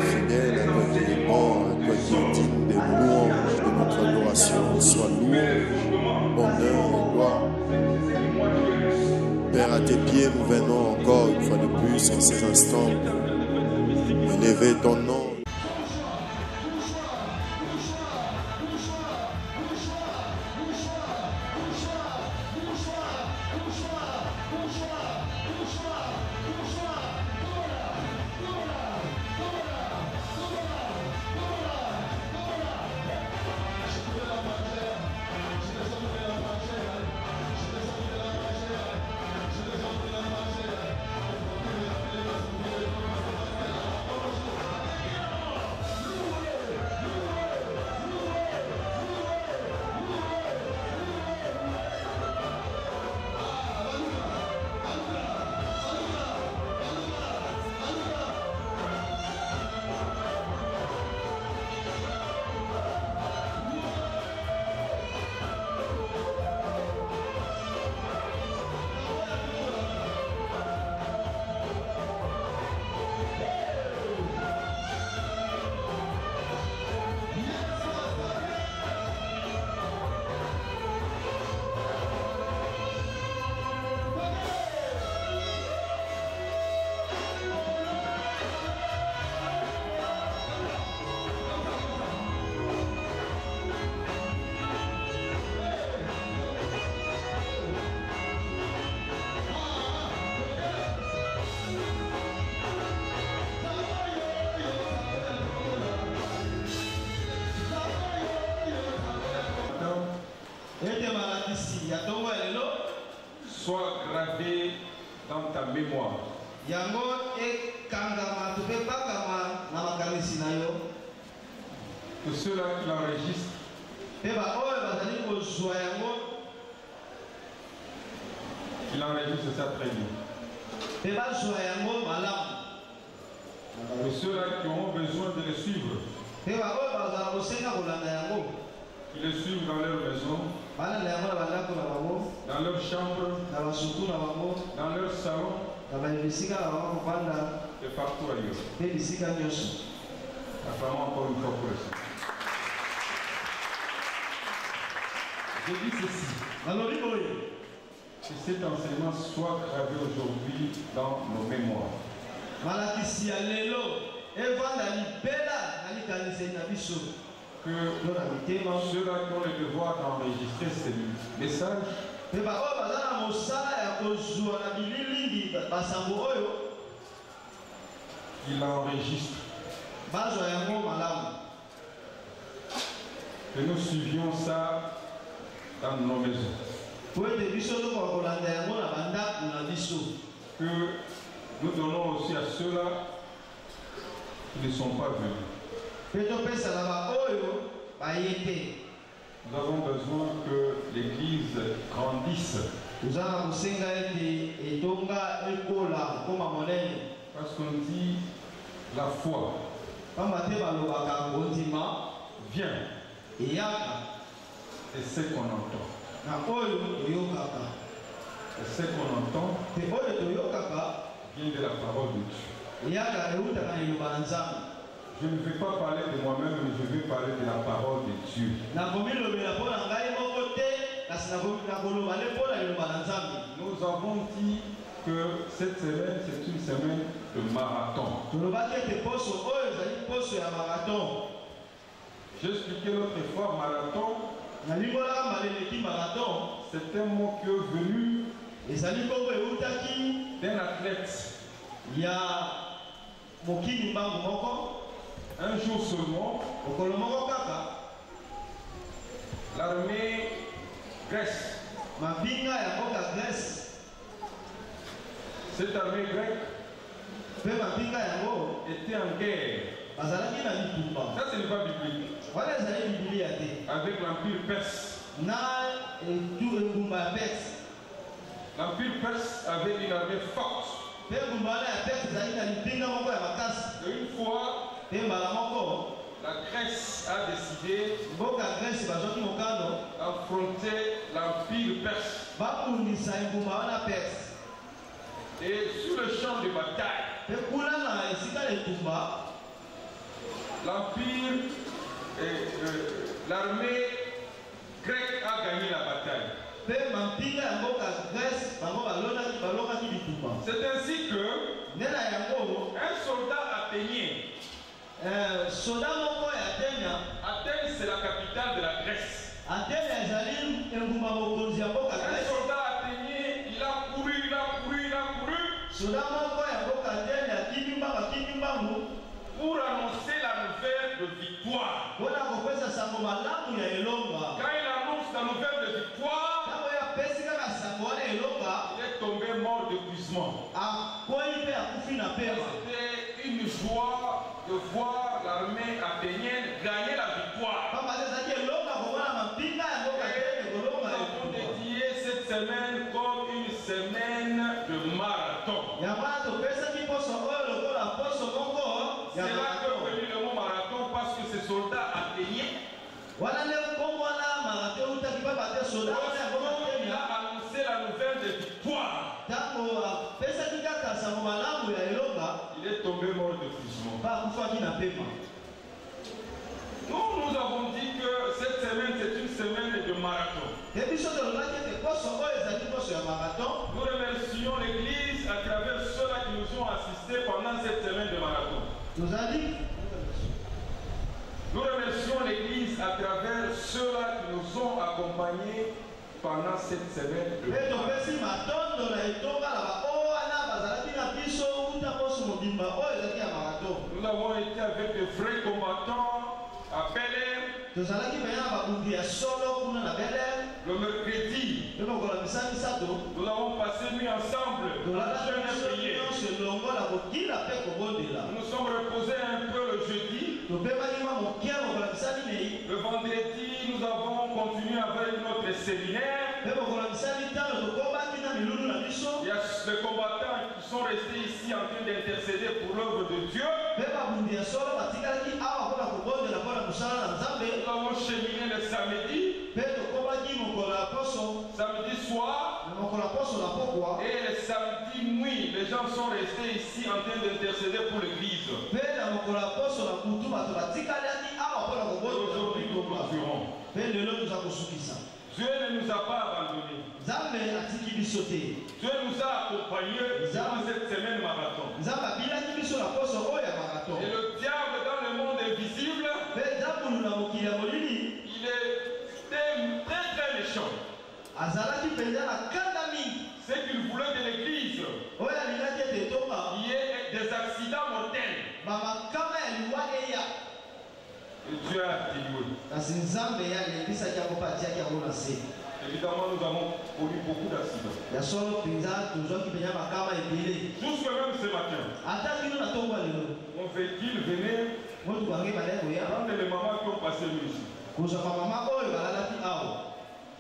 Fidèle, à toi qui es bon, à toi qui es digne des louanges, de notre adoration, soit louange, honneur et gloire. Père, à tes pieds, nous venons encore une fois de plus en ces instants élever ton nom. Soit gravé dans ta mémoire. Que ceux-là qui l'enregistrent qu'il enregistre ça très bien. Que ceux-là qui auront besoin de le suivre, qu'ils le suivent dans leur maison, dans leur chambre, dans leur salon et partout ailleurs. Acclamons encore une fois pour le Seigneur. Je dis ceci. Que cet enseignement soit gravé aujourd'hui dans nos mémoires. Que ceux-là qui ont le devoir d'enregistrer ces messages qu'ils l'enregistrent. Que nous suivions ça dans nos maisons. Que nous donnons aussi à ceux-là qui ne sont pas venus. Nous avons besoin que l'Église grandisse. Parce qu'on dit la foi vient et c'est qu'on entend. Et ce qu'on entend vient de la parole de Dieu. Je ne vais pas parler de moi-même, mais je vais parler de la parole de Dieu. Nous avons dit que cette semaine, c'est une semaine de marathon. J'ai expliqué l'autre fois, marathon, c'est un mot qui est venu d'un athlète. Un jour seulement, l'armée Grèce, cette armée grecque était en guerre. Ça, ce n'est pas biblique. Avec l'Empire perse. L'Empire perse avait une armée forte. Et une fois, la Grèce a décidé d'affronter l'Empire perse. Et sur le champ de bataille, l'Empire, l'armée grecque a gagné la bataille. C'est ainsi que un soldat athénien, Athènes c'est la capitale de la Grèce. Un soldat athénien, il a couru, pour annoncer la nouvelle de victoire. Quand il annonce la nouvelle de victoire, il est tombé mort d'épuisement. C'était une joie de voir l'armée athénienne gagner la victoire. Nous avons dédié cette semaine comme une semaine de marathon. C'est là que venu le mot marathon parce que ces soldats athéniens, il a annoncé la nouvelle de victoire. Il est tombé mort d'épuisement. Nous avons dit que cette semaine c'est une semaine de marathon. Nous remercions l'Église à travers ceux-là qui nous ont assistés pendant cette semaine de marathon. Nous remercions l'Église à travers ceux-là qui nous ont accompagnés pendant cette semaine de marathon. Nous avons été avec de vrais combattants à Bel-Air. Le mercredi, nous avons passé nuit ensemble à jeûner et prier. Nous nous sommes reposés un peu le jeudi. Le vendredi, nous avons continué avec notre séminaire. Il y a les combattants qui sont restés ici en train d'intercéder pour l'œuvre de Dieu. Nous avons cheminé le samedi. Samedi soir. Et le samedi nuit, les gens sont restés ici en train d'intercéder pour l'église. Aujourd'hui, nous clôturons. Dieu ne nous a pas abandonnés. Dieu nous a accompagnés dans cette semaine marathon. Et le diable dans le monde invisible, il est très très méchant. Ce qu'il voulait de l'église, il y ait des accidents mortels. Et Dieu a atténué. Évidemment, nous avons connu beaucoup d'accidents. Jusque même ce matin, mon véhicule venait prendre les mamans qui ont passé nuit ici.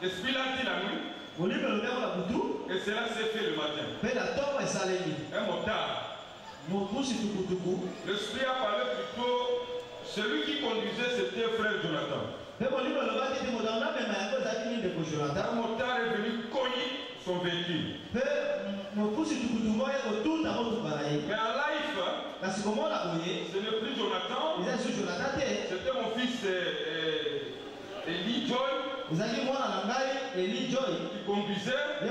L'esprit l'a dit la nuit. Et cela s'est fait le matin. Un motard. L'esprit a parlé plutôt. Celui qui conduisait, c'était frère Jonathan. Un motard est venu cogner son véhicule. Mais en live, ce n'est plus Jonathan. C'était mon fils Eli Joy. Qui conduisait. Un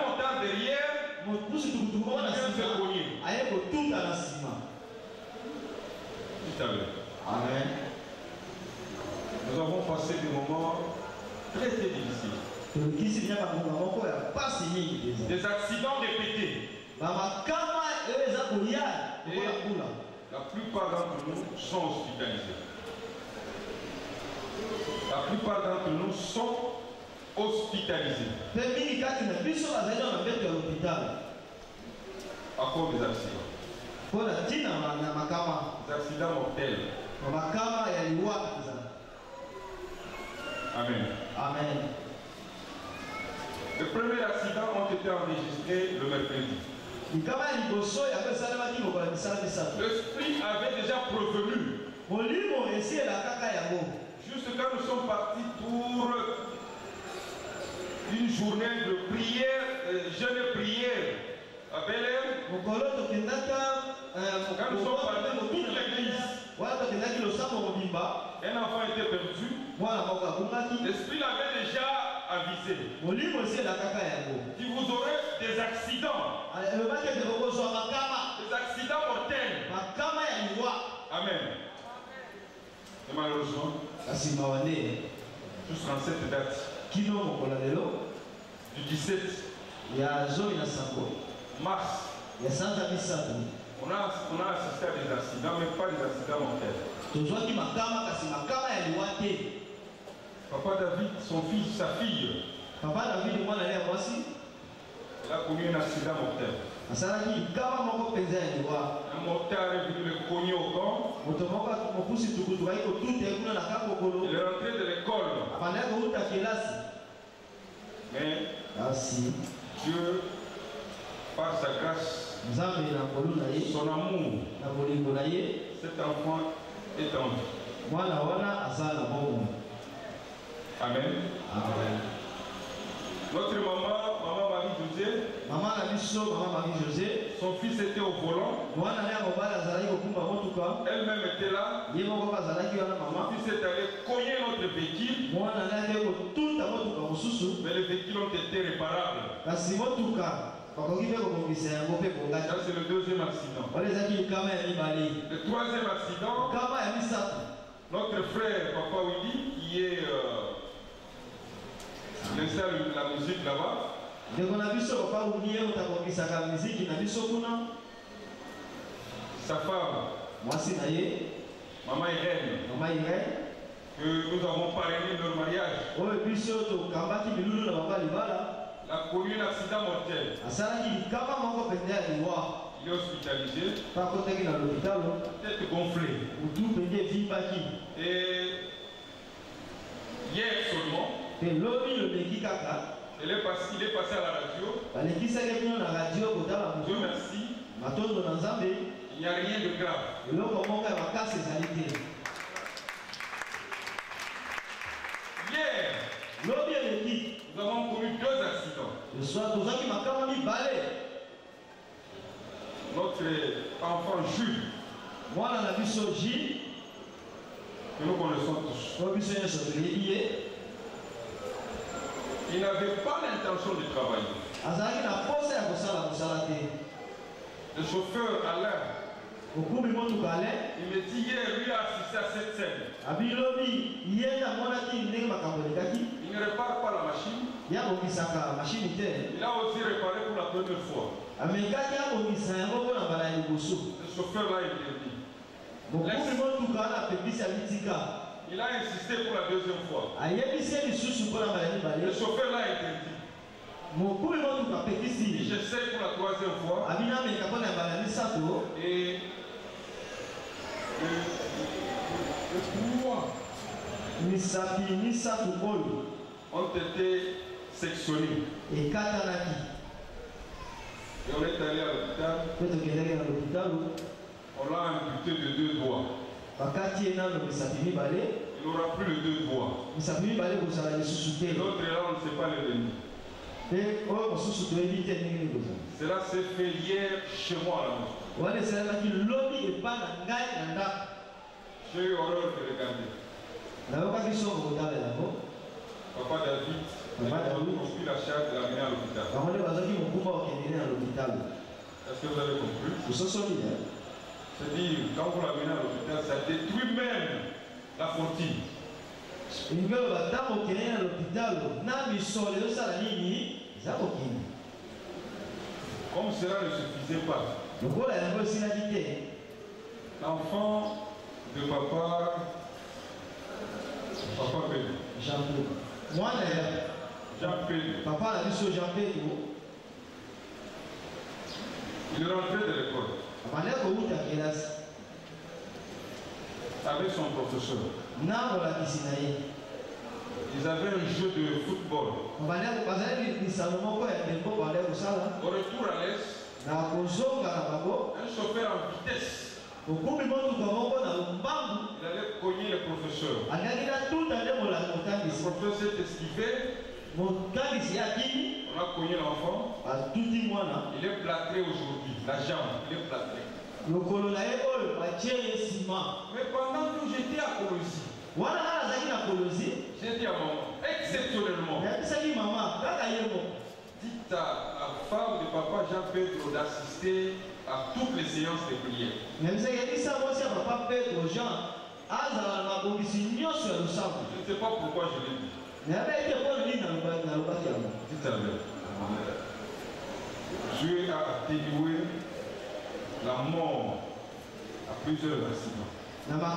motard derrière. Il vient se cogner. Amen. Nous avons passé des moments très très difficiles. Des accidents répétés. Et la plupart d'entre nous sont hospitalisés. La plupart d'entre nous sont hospitalisés. À cause des accidents. Des accidents mortels. Amen. Amen. Les premiers accidents ont été enregistrés le mercredi. L'esprit avait déjà prévenu Juste quand nous sommes partis pour une journée de prière, jeûne et prière à Bel Air, quand nous sommes partis pour toute l'église, un enfant était perdu. L'esprit l'avait déjà avisé. Si vous aurez des accidents, des accidents mortels. Amen. Et malheureusement, jusqu'en cette date, du 17 mars, on a assisté à des accidents, mais pas des accidents mortels. Papa David, son fils, sa fille, elle a connu un accident mortel. Un mortel est venu le cogner au camp. Il est rentré de l'école. Mais Dieu, par sa grâce, son amour, cet enfant est en vie. Amen. Amen. Notre maman Marie-José, son fils était au volant. Elle-même était là. Son fils est allé cogner notre véhicule. Mais les véhicules ont été réparables. Ça, c'est le deuxième accident. Le troisième accident, notre frère Papa Willy, qui est il installe la musique là-bas. Sa femme, Maman Irène, que nous avons parrainé leur mariage, a connu un accident mortel. Il est hospitalisé, tête gonflée. Et hier seulement, il est passé à la radio. Dieu merci. Il n'y a rien de grave. Hier, nous avons connu 2 accidents. Notre enfant Jules, que nous connaissons tous, il n'avait pas l'intention de travailler. Le chauffeur Alain, il me dit hier, lui a assisté à cette scène. Il ne répare pas la machine. Il a aussi réparé pour la première fois. Le chauffeur là, il dit. Il a insisté pour la deuxième fois. Le chauffeur là, il dit. J'essaie pour la troisième fois. Et ont été sectionnés. Et on est allé à l'hôpital. On l'a amputé de 2 doigts. Il n'aura plus les 2 doigts. L'autre là, on ne sait pas le venir. Cela s'est fait hier chez moi à la maison. J'ai eu horreur de regarder. Papa David, il a pris la charge de l'amener à l'hôpital. Est-ce que vous avez compris? C'est-à-dire, quand vous l'amenez à l'hôpital, ça détruit même la fortune. Comme cela ne suffisait pas, l'enfant de papa Pedro, Jean Pedro, il est rentré de l'école avec son professeur. Ils avaient un jeu de football. Au retour à l'est, un chauffeur en vitesse Il allait cogner le professeur. Le professeur s'est esquivé. On a cogné l'enfant. Il est plâtré aujourd'hui. La jambe, il est plâtré. Mais pendant que j'étais à Colosie, j'ai dit à maman, exceptionnellement, dites à la femme de papa Jean-Pedro d'assister à toutes les séances de prière. Je ne sais pas pourquoi je l'ai dit. Tout à l'heure. Dieu a atténué la mort à plusieurs accidents. C'est-à-dire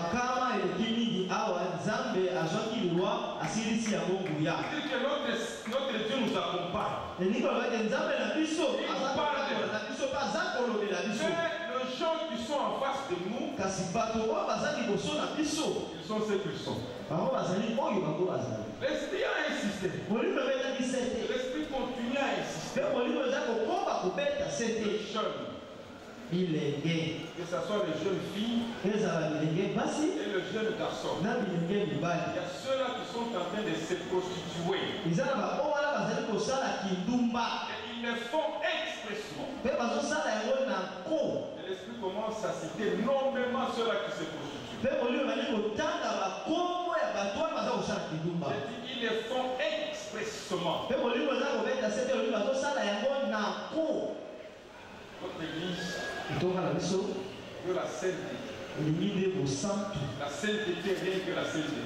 que notre Dieu nous accompagne. Il parle. Les gens qui sont en face de nous, ils sont ceux qu'ils sont. L'esprit a insisté. L'esprit continue à insister. Les jeunes, que ce soit les jeunes filles et le jeune garçon, il y a ceux-là qui sont en train de se prostituer. Et ils le font expressement. Et l'esprit commence à citer nommément ceux-là qui se prostituent. Ils le font expressement. Notre église de la sainteté. La sainteté, rien que la sainteté.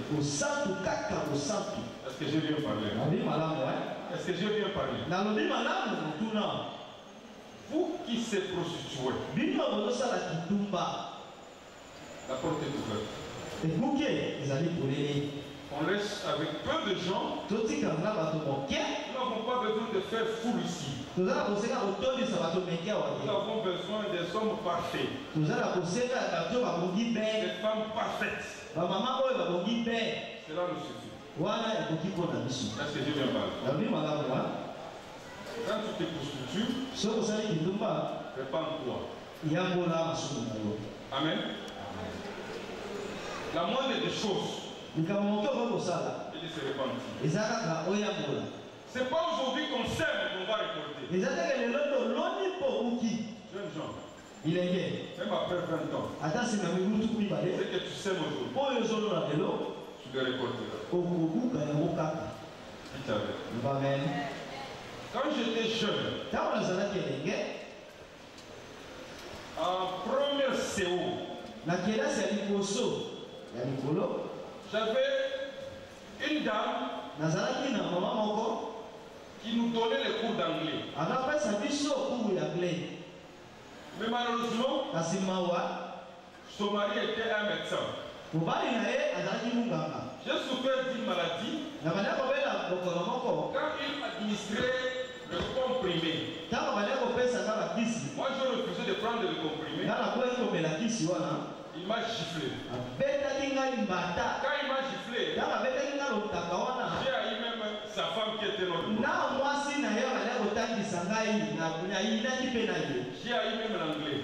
Est-ce que j'ai bien parlé? Est-ce que j'ai bien parlé? Vous qui se prostituez, la porte est ouverte. On reste avec peu de gens. Nous n'avons pas besoin de faire foule ici. Nous avons besoin des hommes parfaits. Des femmes parfaites. Cela nous suffit. Est-ce que j'ai bien parlé? Quand tu te prostitues, répands-toi. Amen. La moindre des choses, il se repentit. C'est pas aujourd'hui qu'on sème qu'on va récolter. Jeunes gens, même après 20 ans, ce que tu sèmes aujourd'hui, tu le récolteras. Amen. Quand j'étais jeune, en première CO, j'avais une dame qui nous donnait les cours d'anglais. Mais malheureusement, son mari était un médecin. J'ai souffert d'une maladie. Quand il administrait le comprimé, moi je refusais de prendre le comprimé. Il m'a giflé. Quand il m'a giflé, j'ai haï même sa femme qui était notre. J'ai haï même l'anglais.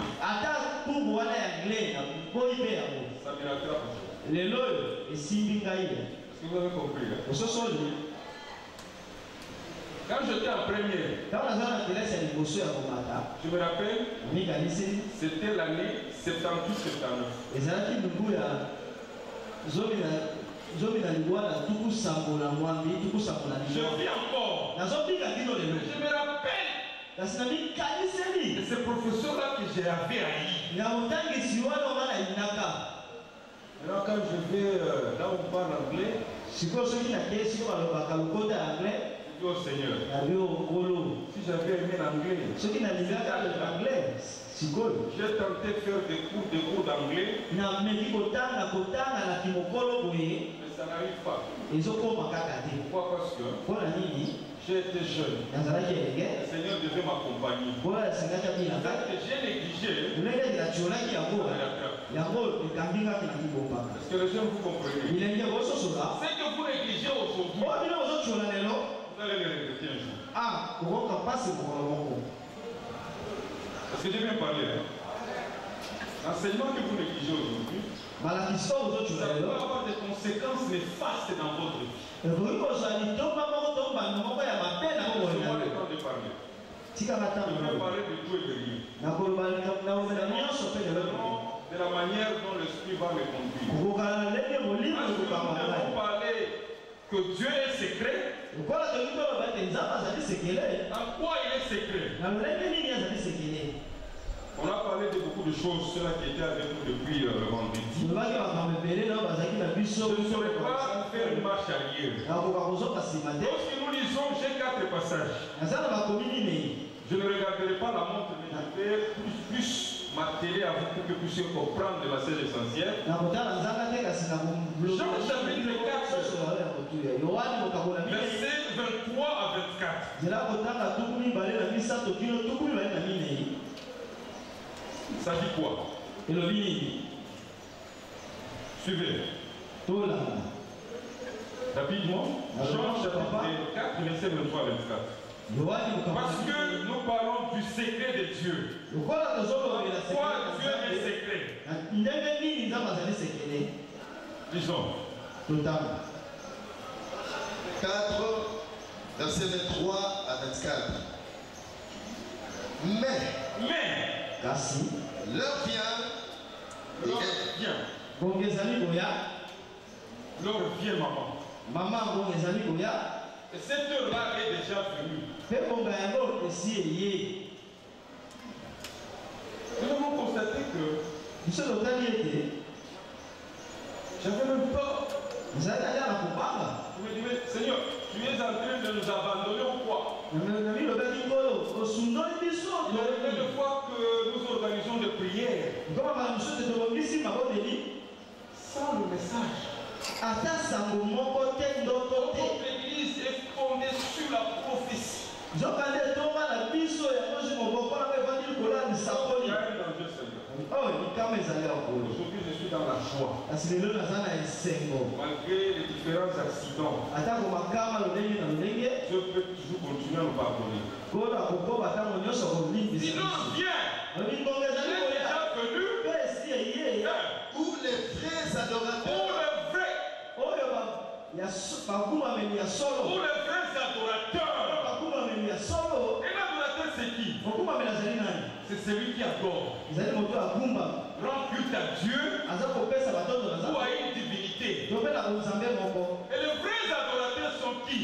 Ça me rattrape. Est-ce que vous avez compris? Quand j'étais en première, je me rappelle, c'était l'année 78-79. Je vis encore. Je me rappelle de ce professeur-là que j'ai haï. Maintenant, quand je vais là où on parle anglais, je dis au Seigneur, si j'avais aimé l'anglais, j'ai tenté de faire des cours d'anglais, mais ça n'arrive pas. Pourquoi? Parce que j'ai été jeune. Le Seigneur devait m'accompagner. J'ai négligé. Est-ce que les gens vous comprenez? Ce que vous négligez aujourd'hui, vous allez le regretter un jour. Est-ce que j'ai bien parlé? Enseignement que vous négligez aujourd'hui, ça peut avoir des conséquences néfastes dans votre vie. C'est moi le temps de parler. Je vais parler de tout et de rien. De la manière dont l'Esprit va me conduire. Nous avons parlé que Dieu est secret. En quoi il est secret? On a parlé de beaucoup de choses, cela qui était avec nous depuis le vendredi. Je ne saurais pas faire une marche arrière. Lorsque nous lisons, j'ai 4 passages. Je ne regarderai pas la montre, mais je vais plus m'atteler à vous pour que vous puissiez comprendre le message essentiel. Jean chapitre 4, versets 23 à 24. Ça dit quoi? Suivez. Rapidement. Jean chapitre 4, verset 23 à 24. Parce que nous parlons du secret de Dieu. Pourquoi Dieu est secret? Disons. 4, verset 23 à 24. Mais l'heure vient. L'heure vient, maman. Et cette heure-là est déjà venue. Nous avons constaté que j'avais même peur. Je me disais, Seigneur, tu es en train de nous abandonner ou quoi? Il y a une fois que nous organisons des prières sans le message. Notre église est fondée sur la prophétie. Il y a un danger, Seigneur. Aujourd'hui, je suis dans la joie. Malgré les différents accidents, je peux toujours continuer à nous pardonner. Sinon, viens. Il est déjà venu. Où les vrais adorateurs. Où les vrais adorateurs. Et l'adorateur, c'est qui? C'est celui qui adore. Rend culte à Dieu ou à une divinité. Et les vrais adorateurs sont qui?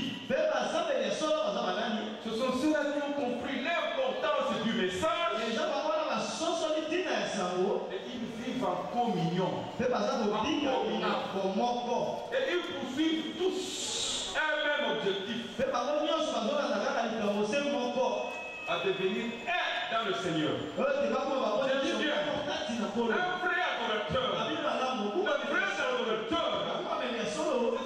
Ce sont ceux-là qui ont compris l'importance du message. Et ils vivent en communion. Et ils poursuivent tous un même objectif. À devenir un dans le Seigneur. Je dis bien, un vrai adorateur. Le vrai adorateur, ce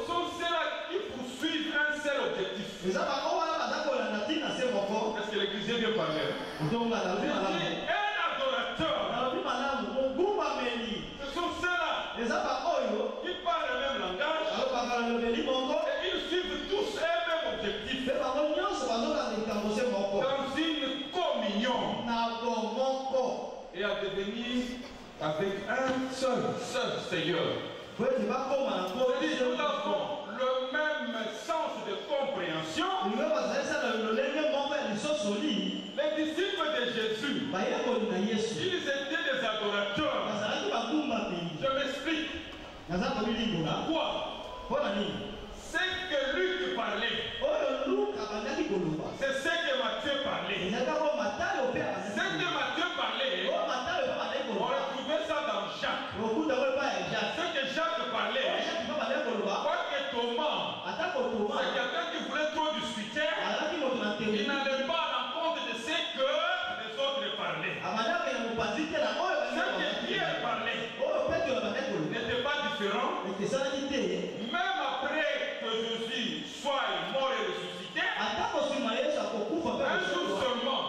sont ceux-là qui poursuivent un seul objectif. Est-ce que l'église est bien parlée? Je dis un adorateur. Ce sont ceux-là qui parlent le même langage. Et ils suivent tous un même objectif. Dans une communion. Et à devenir avec un seul Seigneur. Nous avons le même sens de compréhension. Les disciples de Jésus, ils étaient des adorateurs. Je m'explique. Pourquoi? C'est que Luc parlait. C'est ce que Matthieu parlait. C'est ce que Matthieu parlait. On retrouvait ça dans Jacques. Ce que Jacques parlait. Quoi que Thomas, c'est quelqu'un qui voulait trop discuter. Il n'allait pas à l'encontre de ce que les autres parlaient. Ce que Pierre parlait n'était pas différent. Même après que Jésus soit mort et ressuscité, un jour seulement,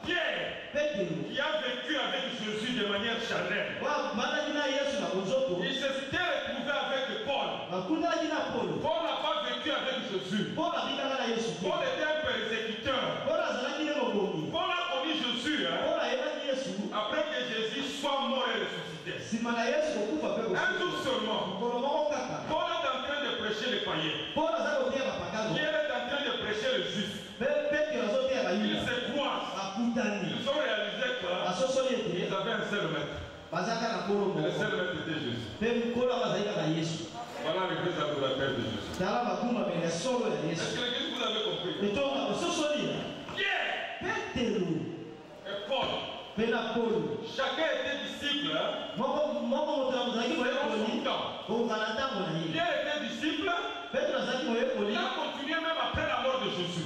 Pierre, qui a vécu avec Jésus de manière charnelle, il s'était retrouvé avec Paul. Paul n'a pas vécu avec Jésus. Paul était un persécuteur. Paul a connu Jésus après que Jésus soit Un jour seulement, Paul est en train de prêcher les païens. Pierre est en train de prêcher les juifs. Ils se croisent. Ils ont réalisé qu'ils avaient un seul maître. Et le seul maître était Jésus. Voilà l'église adorateur de Jésus. Est-ce que l'église vous avez compris? Pierre et Paul. Chacun était disciple. Pierre était disciple. Il a continué même après la mort de Jésus. Et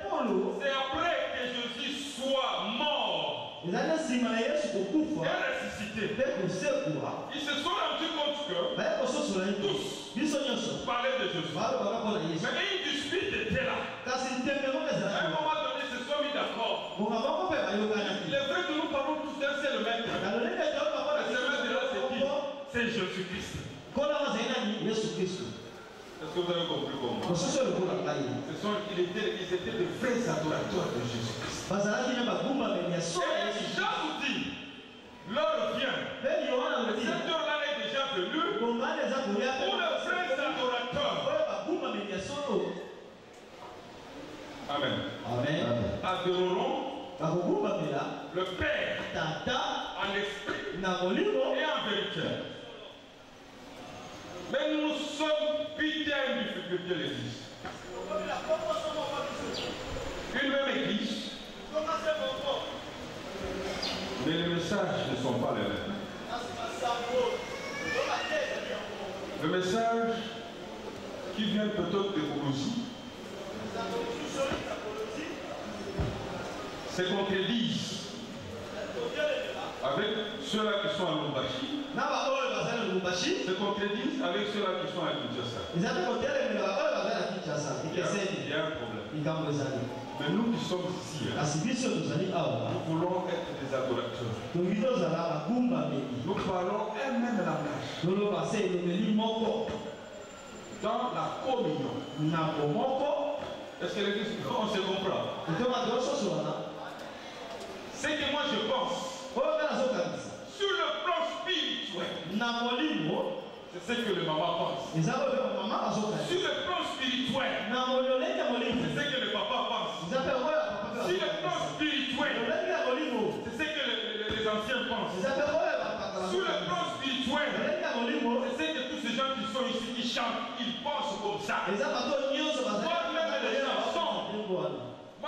Paul, c'est après que Jésus soit mort et ressuscité. Ils se sont rendus compte que tous parlaient de Jésus. Mais une dispute était là. À un moment donné, ils se sont mis d'accord. Il est vrai que nous parlons tous d'un seul maître. Et ce maître-là, c'est qui? C'est Jésus-Christ. Est-ce que vous avez compris comment? Ils étaient des vrais adorateurs de Jésus-Christ. Et Jean nous dit, l'heure vient. Cette heure-là est déjà venue pour les vrais adorateurs. Amen. Adoreront le Père en esprit et en vérité. Mais nous sommes putain de difficulté l'église. Une même église. Mais les messages ne sont pas les mêmes. Le message qui vient peut-être de Boulousi se contredisent avec ceux-là qui sont à Lubumbashi, se contredisent avec ceux-là qui sont à Kinshasa. Il y a un problème. Mais nous qui sommes ici, nous voulons être des adorateurs. Nous parlons un même langage. Dans la communion. Est-ce que l'église, on se comprend? C'est que moi je pense. Sur le plan spirituel, c'est ce que le maman pense. Sur le plan spirituel, c'est ce que le papa pense. Sur le plan spirituel, c'est ce que les anciens pensent. Sur le plan spirituel, c'est ce que tous ces gens qui sont ici, qui chantent, ils pensent comme ça.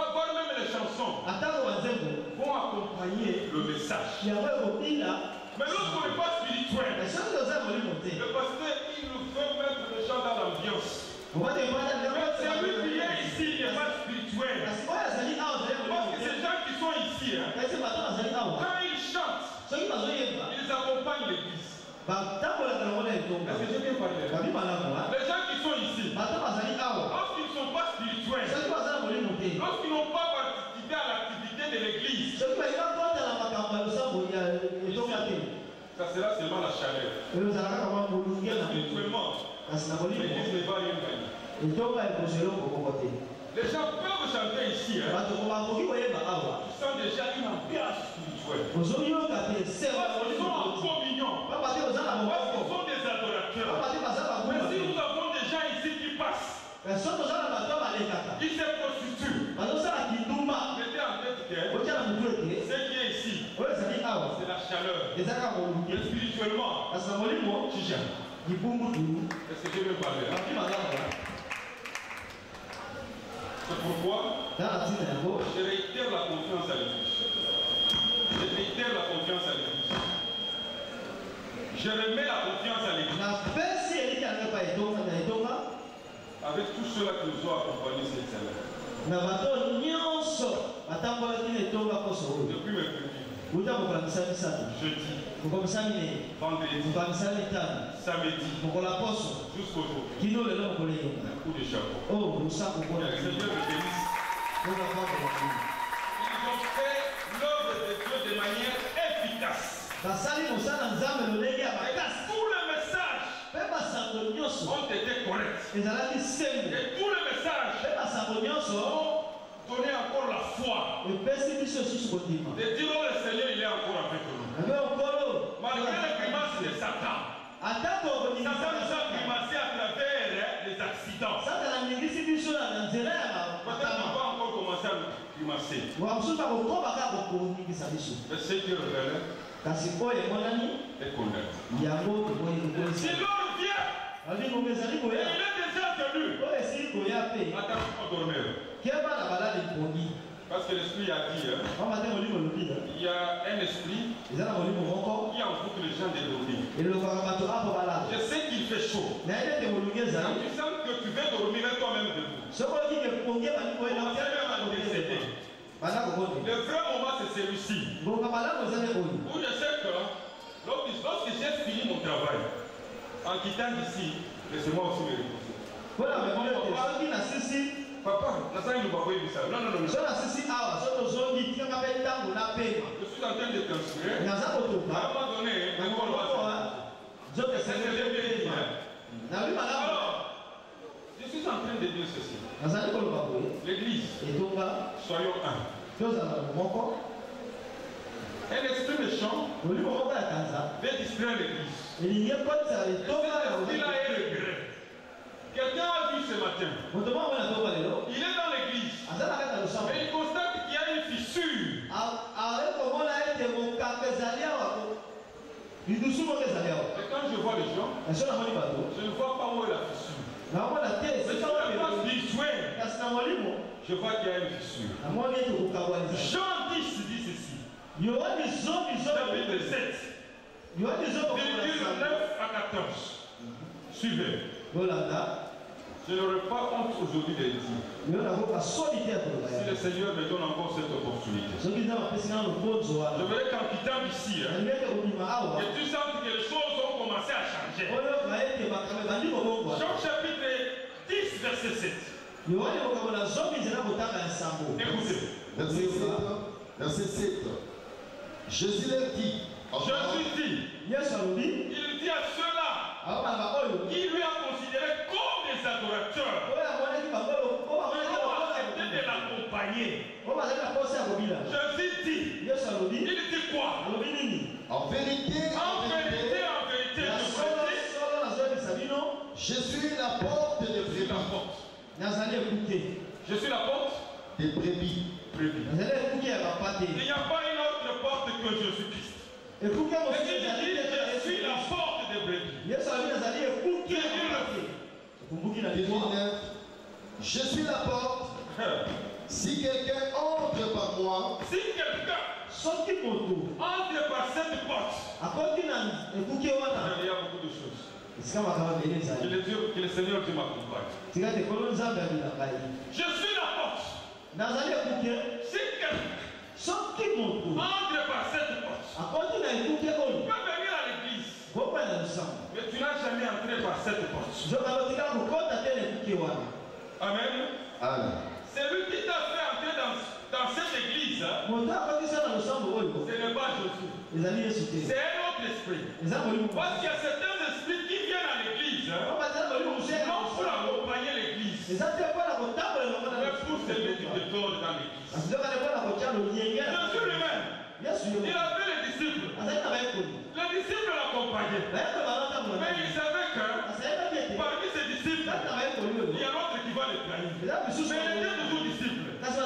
Voir même les chansons vont accompagner le message. Mais lorsqu'on n'est pas spirituel, le pasteur, il nous veut mettre les gens dans l'ambiance. Mais celui qui est ici n'est pas spirituel. Parce que ces gens qui sont ici, quand ils chantent, ils accompagnent l'église. Est-ce que j'ai bien parlé? Les gens qui sont ici, lorsqu'ils ne sont pas spirituels, lorsqu'ils n'ont pas participé à l'activité de l'église, ça sera seulement la chaleur. Spirituellement, l'église ne va rien gagner. Les gens peuvent chanter ici. Ils sont déjà une ambiance spirituelle. Ils sont en communion. Parce qu'ils sont des adorateurs. Mais si nous avons des gens ici qui passent, ils se prostituent. Mettez en tête que ce qui est ici, c'est la chaleur. Et spirituellement, tu gères. Est-ce que je veux parler là? C'est pourquoi je réitère la confiance à l'église. Je réitère la confiance à l'église. Je remets la confiance à l'église. Avec tous ceux-là qui nous ont accompagnés cette semaine. Depuis mercredi, jeudi, vendredi, samedi, jusqu'au jour. Un coup de chapeau. Le Seigneur le bénisse. Ils ont fait l'œuvre de Dieu de manière efficace. Et tous les messages ont été corrects. Et tous les messages ont donné encore la foi. De dire, oh, le Seigneur, il est encore avec nous. Malgré les grimaces de Satan. Satan nous a grimacé à travers les accidents. Peut-être qu'on va encore commencer à nous grimacer. Mais c'est Dieu révèle et condamne. Si l'homme vient, il est déjà venu. Attends, on dormir. Parce que l'esprit a dit, il y a un esprit qui envoûte les gens de dormir. Je sais qu'il fait chaud. Tu sens que tu veux dormir toi-même debout. Le vrai moment c'est celui-ci. Où je sais que lorsque j'ai fini mon travail, en quittant d'ici, laissez-moi aussi me reposer. Papa, non. Je suis en train de t'instruire. À un moment donné, alors, je suis en train de dire ceci. L'église, soyons un. Un esprit méchant veut distraire l'église. Il a un regret. Quelqu'un a vu ce matin. Il est dans l'église. Et il constate qu'il y a une fissure. Et quand je vois les gens, je ne vois pas où est la fissure. Mais sur la place visuelle, je vois qu'il y a une fissure. Jean 10 dit ceci. Chapitre 7. Verset 9 à 14. Suivez. Je n'aurai pas honte aujourd'hui de dire. Si le Seigneur me donne encore cette opportunité. Je voudrais qu'en quittant d'ici, que tu sens que les choses ont commencé à changer. Jean chapitre 10, verset 7. Écoutez. Verset 7. Jésus leur dit. Il dit à ceux-là qui lui a considéré comme des adorateurs, accepté de l'accompagner. Jésus dit, il dit quoi? En vérité, je suis la porte des brebis. Je suis la porte des brebis. Il n'y a pas une autre porte que Jésus-Christ. Je suis la porte des brebis. Je suis la porte. Si quelqu'un entre par moi, si quelqu'un entre par cette porte, il y a beaucoup de choses. Que le Seigneur Dieu m'accompagne. Je suis la porte. Si quelqu'un entre par cette porte, tu peux venir à l'église, mais tu n'as jamais entré par cette porte. Amen. C'est lui qui t'a fait entrer dans cette église. Ce n'est pas Jésus. C'est un autre esprit. Parce qu'il y a certains esprits qui viennent à l'église, non pour accompagner l'église, mais pour s'aimer du désordre dans l'église. Jésus lui-même, il avait les disciples. Les disciples l'accompagnaient. Mais il savait que parmi ses disciples, il y a l'autre qui va les trahir. Mais il était toujours disciple. Jésus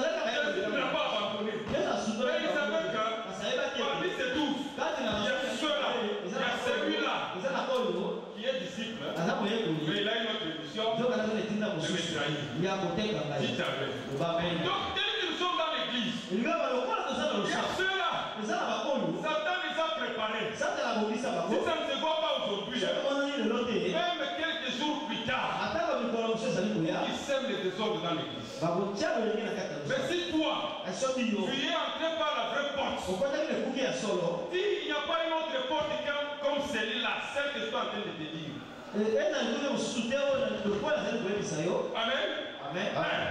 ne l'a pas abandonné. Mais il savait que parmi ces 12, il y a ceux-là, il y a celui-là qui est disciple. Mais il a une autre mission de me trahir. Dites avec. Donc, dès qu'ils sont dans l'église, il y a ceux-là. Satan les a préparés. Si ça ne se voit pas aujourd'hui, même quelques jours plus tard, ils sèment les désordres dans l'église. Mais si toi, tu es entré par la vraie porte, s'il n'y a pas une autre porte comme celle-là, celle que je suis en train de te dire. Amen. Amen.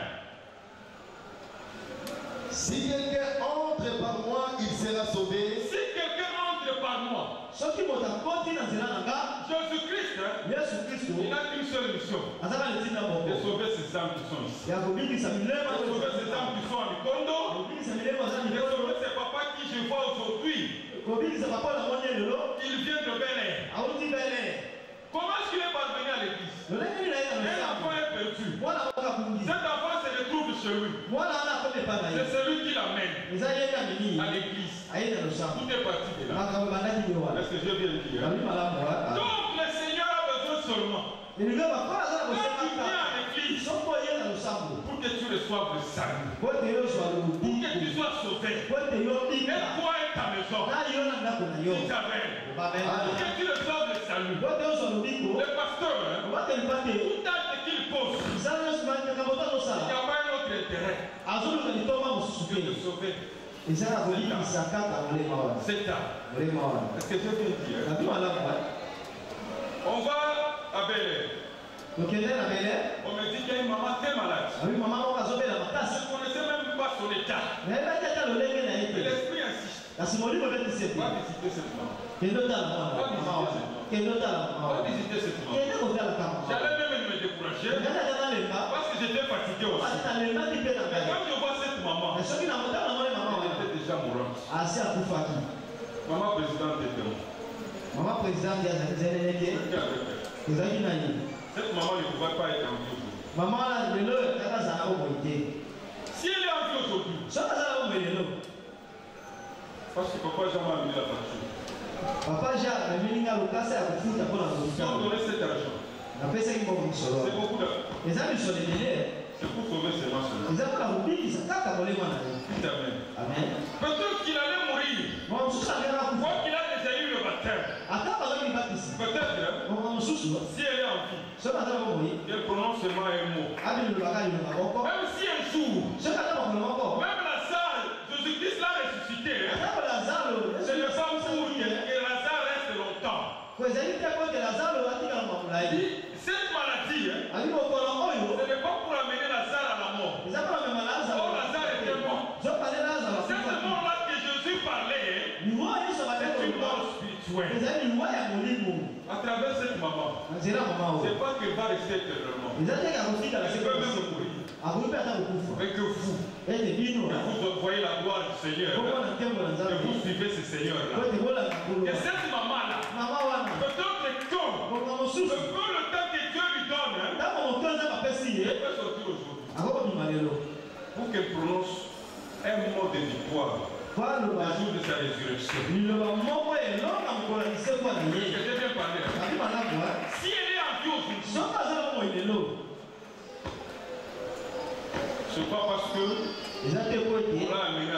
Si quelqu'un entre par moi, il sera sauvé. Si quelqu'un entre par moi, Jésus-Christ, il n'a qu'une seule mission. De sauver ces âmes qui sont ici. De sauver ces âmes qui sont à Mikondo. De sauver ces papas qui je vois aujourd'hui. Il vient de Bel Air. Comment est-ce qu'il est parvenu à l'église? Un enfant est perdu. Cet enfant se retrouve chez lui. C'est celui qui l'amène à l'église. Tout est parti de là. Est-ce que je viens de dire? Donc le Seigneur a besoin seulement. Quand tu viens à l'église, pour que tu reçoives le salut, pour que tu sois sauvé, et toi et ta maison, Isabelle, pour que tu reçoives le salut, le pasteur, tout acte qu'il pose, il n'y a pas un autre intérêt que de sauver. C'est tard. Est-ce que je viens de dire? On va à Bel Air. On me dit qu'il y a une maman très malade. Je ne connaissais même pas son état. Mais l'esprit insiste. Va visiter cette maman. Va visiter cette maman. J'allais même me décourager parce que j'étais fatigué aussi. Mais quand je vois cette maman, elle était déjà mourante. Maman présidente était morte. Maman présidente, cette maman ne pouvait pas être en vie aujourd'hui. Maman, si elle est en vie aujourd'hui, parce que papa Jean m'a amené la voiture. Papa Jean m'a amené la voiture. Si on donnait cet argent, c'est beaucoup d'argent. C'est pour sauver ses mains seulement. Amen. Peut-être qu'il allait mourir. Quoi qu'il a déjà eu le baptême. Peut-être, si elle est en vie, qu'elle prononce seulement un mot. Même si un jour, même Lazare, Jésus-Christ l'a ressuscité, ce n'est pas pour que Lazare reste longtemps. Cette maladie, ce n'est pas pour amener Lazare à la mort. Oh, Lazare était mort. Cette mort-là que Jésus parlait, c'est une mort spirituelle. À travers cette maman, c'est pas qu'elle va rester éternellement. Elle peut même mourir. Mais que vous voyez la gloire du Seigneur, que vous suivez ce Seigneur-là. Et cette maman-là, peut-être le temps que Dieu lui donne, elle peut sortir aujourd'hui. Pour qu'elle prononce un mot de victoire le jour de sa résurrection. Je bien parlé. Si elle est en vie aujourd'hui, c'est pas parce que on l'a amené à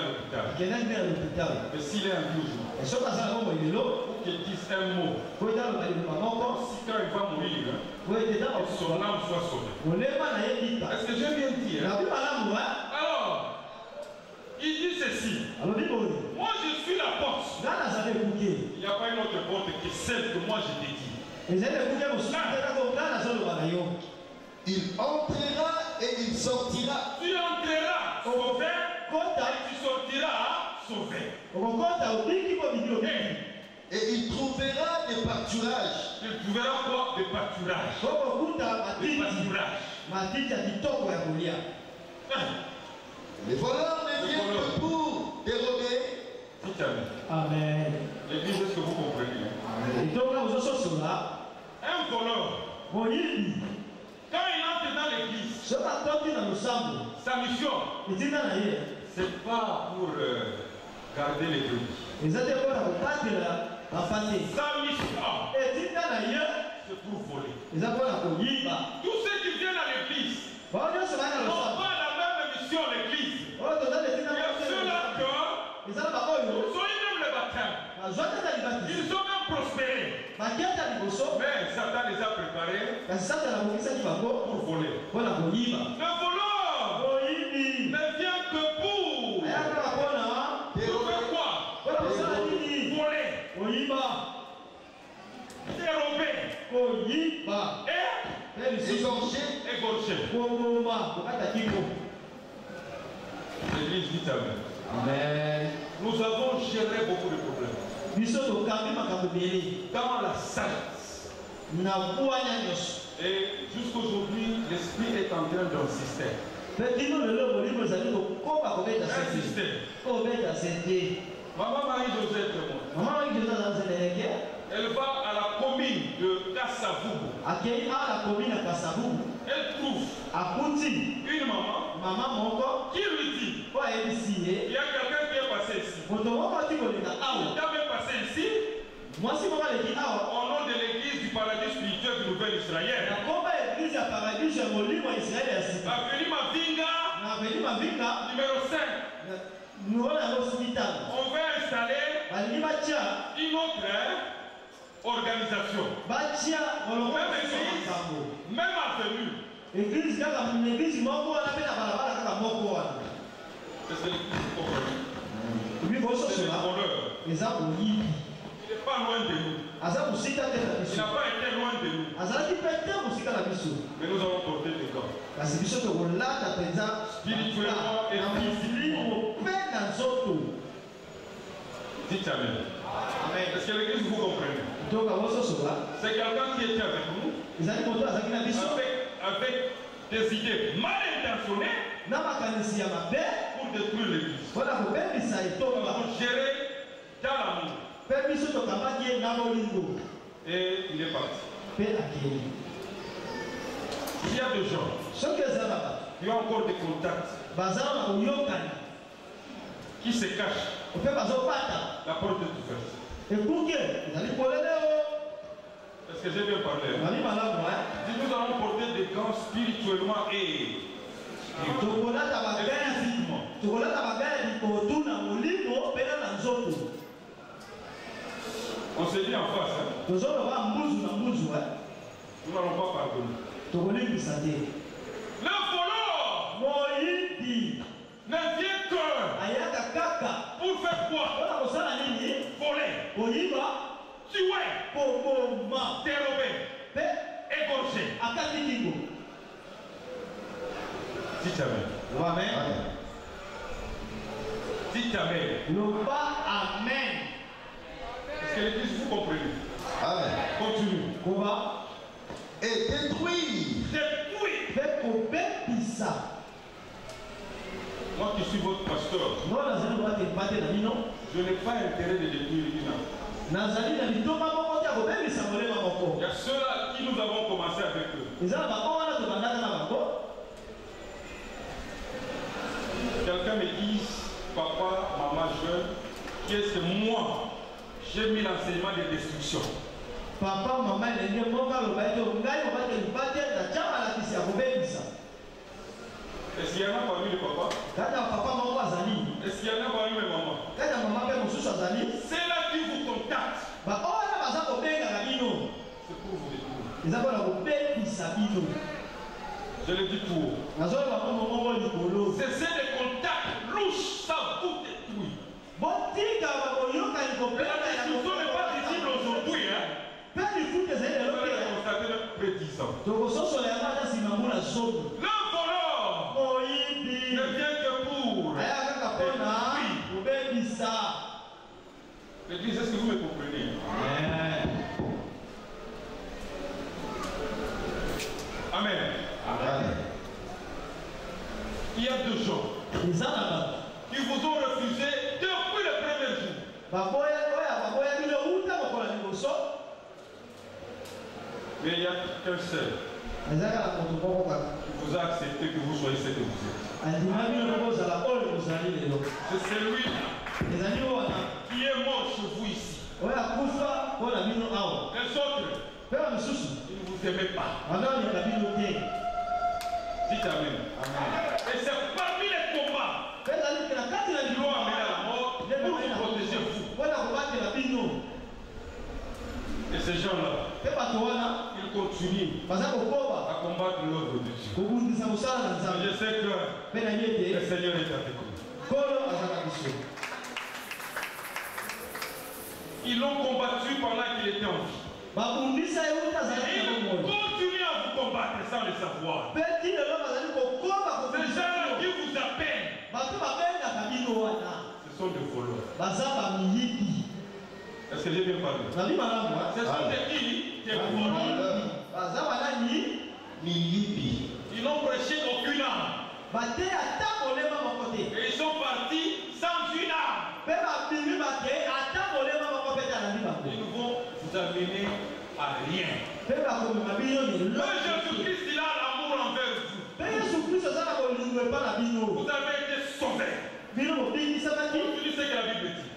l'hôpital. Mais s'il est en vie aujourd'hui, pour qu'il dise un mot, si quand il va mourir, son âme soit sauvée. Est-ce que je viens de dire? Alors, il dit ceci. Moi je suis la porte. Il n'y a pas une autre porte que celle que moi je t'ai dit. Il entrera et il sortira. Tu entreras sauvé et tu sortiras sauvé. Et il trouvera des pâturages. Il trouvera quoi? Des pâturages. Des pâturages. Les voleurs ne viennent que pour dérober. Amen. L'église, est-ce que vous comprenez? Un voleur, quand il entre dans l'église, sa mission, c'est pas pour garder l'église. Sa mission, c'est pour voler. Tous ceux qui viennent à l'église n'ont pas la même mission à l'église. Il y a ceux-là qui ont eu même le baptême. Ils ont même prospéré. Mais Satan les a préparés pour voler. Le voleur ne vient que pour faire quoi? Voler, dérober et égorger. L'église dit Amen. Nous avons géré beaucoup de problèmes. Dans la sagesse. Et jusqu'aujourd'hui, l'esprit est en train d'insister. Insister. Maman Marie-Joseph est morte. Elle va à la commune de Kasavubu. Elle trouve une maman qui lui dit, il y a quelqu'un qui est passé ici. Il est passé ici au nom de l'église du paradis spirituel du Nouvel Israël. Avenue Mavinga, numéro 5. On va installer une autre organisation. Même avenue. Est-ce que l'église il n'est pas loin de nous. Il n'a pas été loin de nous. Mais nous avons porté des gants. Spirituellement et physiquement. Dites Amen. Est-ce que l'église vous comprenez? C'est quelqu'un qui était avec nous. Avec des idées mal intentionnées pour détruire l'église. Pour gérer dans l'amour. Et il est parti. Il y a des gens qui ont encore des contacts qui se cachent. La porte est ouverte. Est-ce que j'ai bien parlé? Si nous allons porter des gants spirituellement et physiquement. On s'est dit en face. Nous n'allons pas pardonner. Le voleur ne vient que pour faire quoi? Voler, tuer, dérober, égorger. Dites Amen. Dites Amen. Amen. Est-ce que l'église vous comprenez? Amen. Continue. Et détruire. Moi qui suis votre pasteur, je n'ai pas intérêt de détruire une âme. Il y a ceux-là qui nous avons commencé avec eux. Quelqu'un me dit, papa, maman jeune, qu'est-ce que moi j'ai mis l'enseignement de destruction. Papa, maman, est-ce qu'il y en a parmi les papas? Est-ce qu'il y en a parmi les mamans? C'est là qui vous contactent. C'est pour vous détruire. Je le dis pour vous. C'est des contacts louches, ça vous détruit. La destruction n'est pas visible aujourd'hui. Vous allez constater après 10 ans. Le voleur ne vient que pour l'église. Est-ce que vous me comprenez? Amen. Il y a deux gens qui vous ont refusé depuis le premier jour. Mais il n'y a qu'un seul qui vous a accepté que vous soyez ce que vous êtes. C'est celui qui est mort chez vous ici. Les autres, ils ne vous aimaient pas. Dites Amen. Et c'est parmi les combats qui l'ont amené à la mort pour vous protéger vous. Et ces gens-là, ils continuent à combattre l'ordre de Dieu. Je sais que le Seigneur est avec nous. Ils l'ont combattu pendant qu'il était en vie. Ils continuent à vous combattre sans le savoir. Ces gens-là qui vous appellent, ce sont des voleurs. Est-ce que j'ai bien parlé? Ce sont des qui? Des voleurs. Ils n'ont prêché aucune âme. Et ils sont partis sans une âme. amener à rien. Mais Jésus-Christ, il a l'amour envers vous. Vous avez été sauvés. Aujourd'hui, c'est que la Bible dit.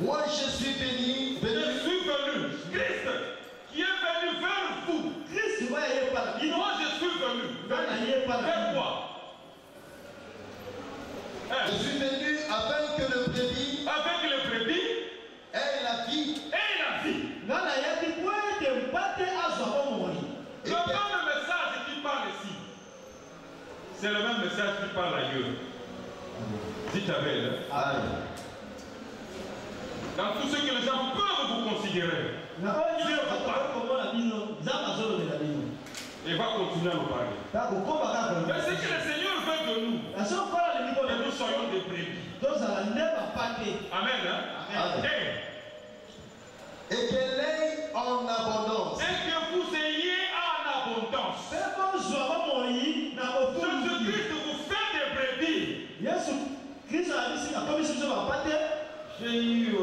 Moi, je suis venu. Je suis venu. Christ qui est venu vers vous. Moi, je suis venu. Vers quoi? Je suis venu afin que le brebis. Avec le brebis. Et la vie. Et la vie. Le même message qui parle ici. C'est le même message qui parle ailleurs. Dites Amen. Dans tout ce que les gens peuvent vous considérer, Dieu vous parle. Et va continuer à nous parler. Mais ce que le Seigneur veut de nous, que nous soyons des brebis. Amen. Et qu'elle ait en abondance. Et que vous ayez en abondance. Jésus-Christ vous fait des brebis. J'ai eu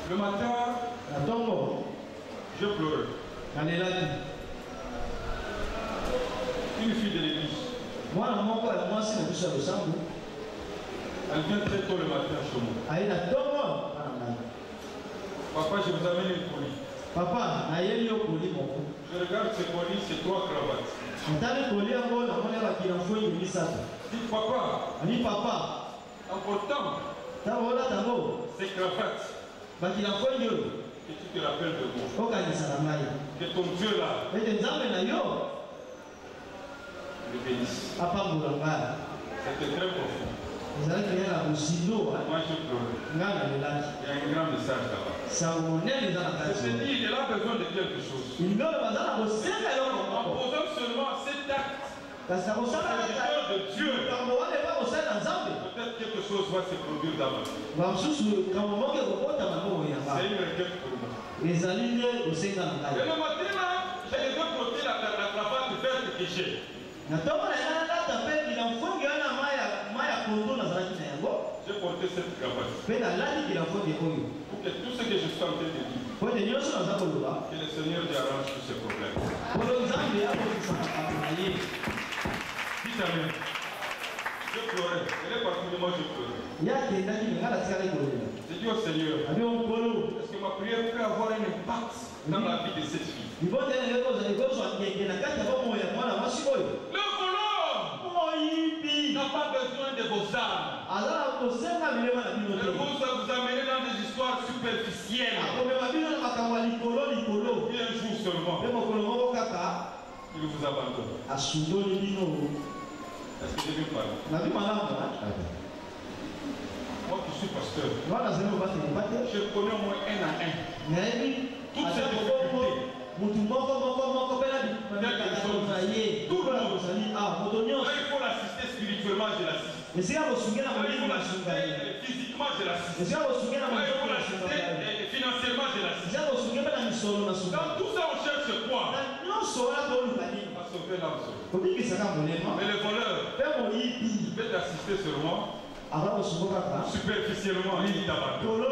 le matin, je pleurais. Une fille de l'église. Elle vient très tôt le matin chez moi. Papa, je vous amène une colis. Papa, je regarde ce colis, c'est 3 cravates. Dis papa, important, ces cravates, que tu te rappelles de moi. Que ton Dieu là, le bénisse. C'était très profond. Moi je pleure. Il y a un grand message là-bas. C'est dit, il a besoin de quelque chose. En posant seulement cet acte, de Dieu, peut-être quelque chose va se produire dans ma vie. C'est une requête pour moi. Et le matin là, j'ai devais porter la cravate verte que j'ai. J'ai porté cette cravate. Pour que tout ce que je suis en train de dire, que le Seigneur arrange tous ces problèmes. Dites Amen. Je pleurais. Elle est partie de moi, je pleurais. J'ai dit au Seigneur, est-ce que ma prière peut avoir un impact dans la vie de cette fille? Le voleur n'a pas besoin de vos armes. Elle va vous amener dans des histoires superficielles. Et un jour seulement, il vous abandonne. Est-ce que je vais parler? Moi qui suis pasteur, je connais au moins un à un toutes ces difficultés. Tout le monde. Là, il faut l'assister spirituellement, je l'assiste. Là, il faut l'assister physiquement, je l'assiste. Là, il faut l'assister financièrement, je l'assiste. Dans tout ça, on cherche quoi? À sauver l'âme. Mais le voleur peut t'assister seulement superficiellement, il t'abandonne.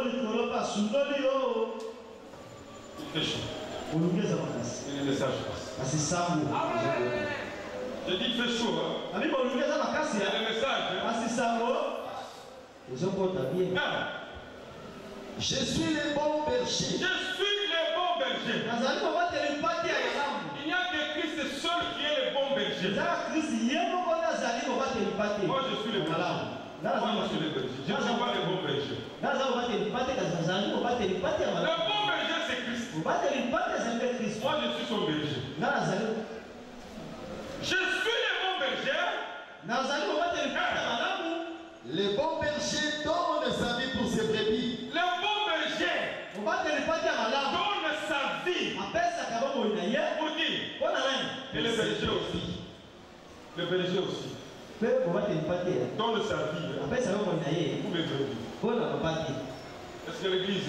Il fait chaud. Et le message passe. Je dis il fait chaud. Et le message. Je suis le bon berger. Je suis le bon berger. Il n'y a que Christ seul qui est le bon berger. Moi je suis le berger. Moi je suis le berger. Je ne suis pas le bon berger. Le bon berger c'est Christ. Moi je suis son berger. Je suis le bon berger. Le bon berger donne sa vie pour ses brebis. Le bon berger donne sa vie pour dire. Et le berger aussi. Le berger aussi. Donne sa vie pour mes brebis. Est-ce que l'église,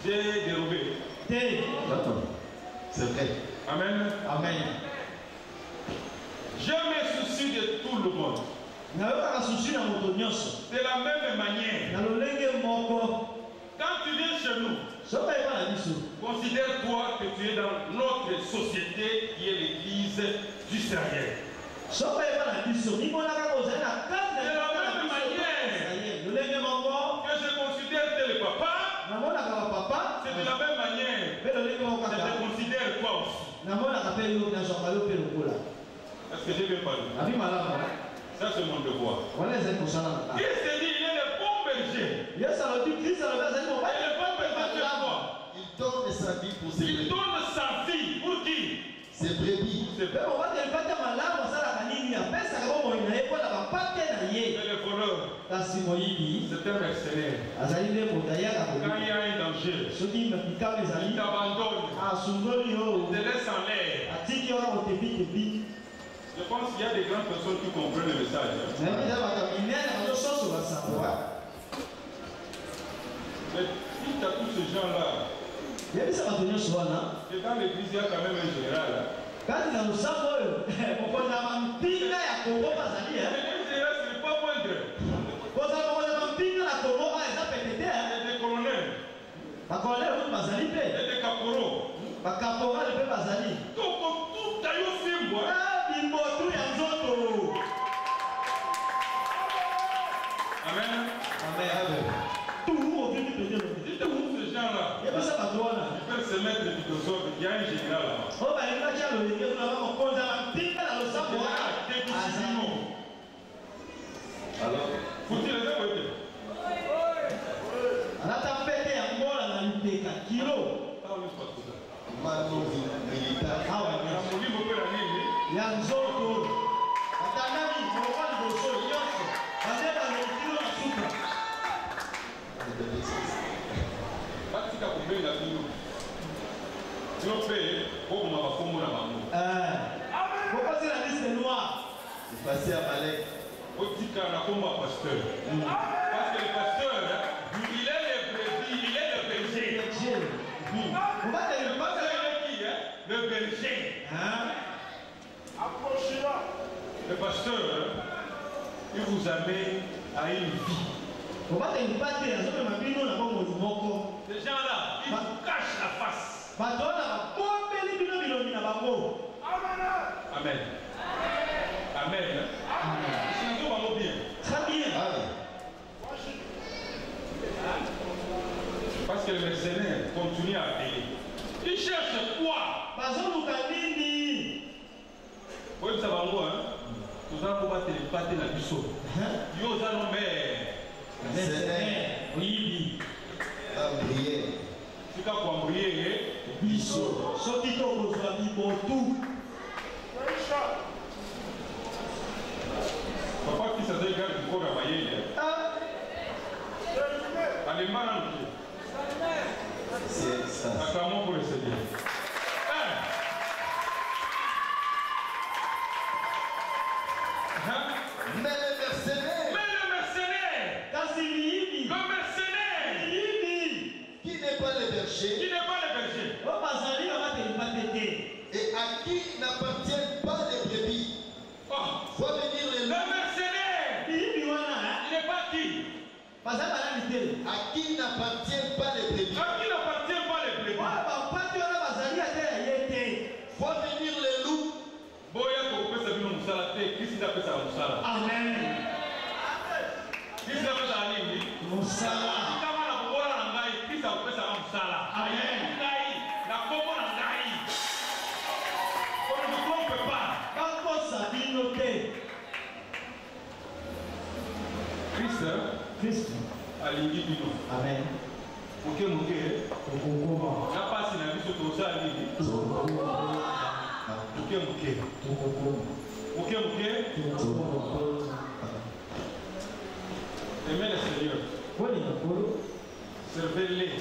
j'ai dérobé? C'est vrai. Amen. Je me soucie de tout le monde. De la même manière Quand tu viens chez nous, considère-toi que tu es dans notre société qui est l'église d'Israël. De la même manière que je considère tel papa, c'est de la même manière que je te considère toi aussi. Est-ce que j'ai bien parlé? Ça c'est mon devoir. Christ dit il est le bon berger. Et le bon berger c'est quoi? Il donne sa vie pour ses Il brebis. donne sa vie pour qui? Ses brebis. C'est le voleur. C'est un mercenaire. Quand il y a un danger, il t'abandonne. Il te laisse en l'air. Je pense qu'il y a des grandes personnes qui comprennent le message. Mais si tu as tous ces gens-là, et dans l'église, il y a quand même un général. Le général, ce n'est pas moindre. Il y a des colonels. Et des caporaux. Donc, tout a eu film, moi. Amen. Si tu as tous ces gens-là, ils peuvent se mettre du dessous, il y a un général là-bas. Alors, faut-il les écouter? Passer à Malek. Parce que le pasteur, il est le brebis, il est le berger. Le pasteur est qui? Le berger. Le pasteur, il vous amène à une vie. Ces gens-là, ils vous cachent la face. Amen. Amen. Très bien. Parce que le mercenaire continue à payer. Il cherche quoi? Oui, ça va loin. Nous allons pouvoir te battre la biseau. Nous allons Mercenaire. Oui. Ambrier. Tu as compris, biso soki tokozwa bibotu. Papa qui s'est gardé du corps à Mayele. Allez, malin. C'est ça. Acclamons pour le Seigneur. Mais le mercenaire. Qui n'est pas le berger. Et à qui n'appartiennent pas les brebis. Voit venir les loups. Le mercenaire. Il n'est pas qui? À qui n'appartiennent pas les brebis. À qui n'appartient pas les brebis? Voit venir les loups. Boya kopesa bino musala te, Kristo apesa musala. Amen. Kristo apesa nini? Musala. Kama na kubola na ngai, Kristo apesa musala. Amen. Ngai na kombo na ngai. On ne se trompe pas. Bakosa bino te. Kristo alingi bino. Amen. Moke moke. Okokoma. Na pasi na biso tosala nini? Moke moke. Moke moke. Aimez le Seigneur. Servez-les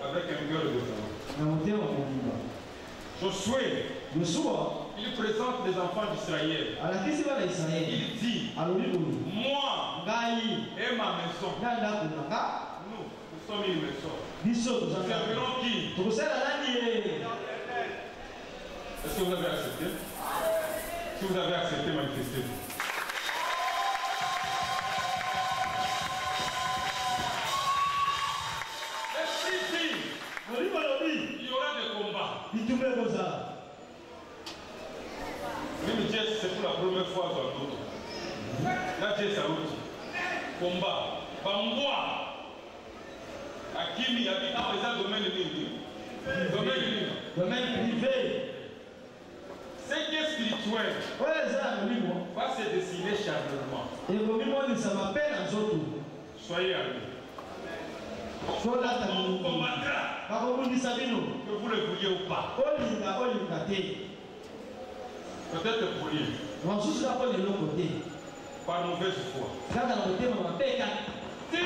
avec un cœur de foi. Josué, il présente les enfants d'Israël. Il dit, moi et ma maison, nous sommes une maison. Nous servirons qui? Est-ce que vous avez accepté? Si vous avez accepté, manifestez-vous. Il y aura des combats. bitumba ekozala. Même Dieu, c'est pour la première fois dans l'autre. Là, Dieu, ça route. Combat. Bamboa. Akimi, habite dans les domaines de Domaine privé. Ce qui est spirituel Oyo eza na mimo. va se dessiner charnellement. Ekomimonisa mabe na nzoto. Soyez armés. Tolata On mingi. combattra. Bakobundisa bino. Que vous le vouliez ou pas. Olinga te. Peut-être pour lui. Mosusu bako leloko te. Par mauvaise foi. Kaka na motema mabe kaka. Si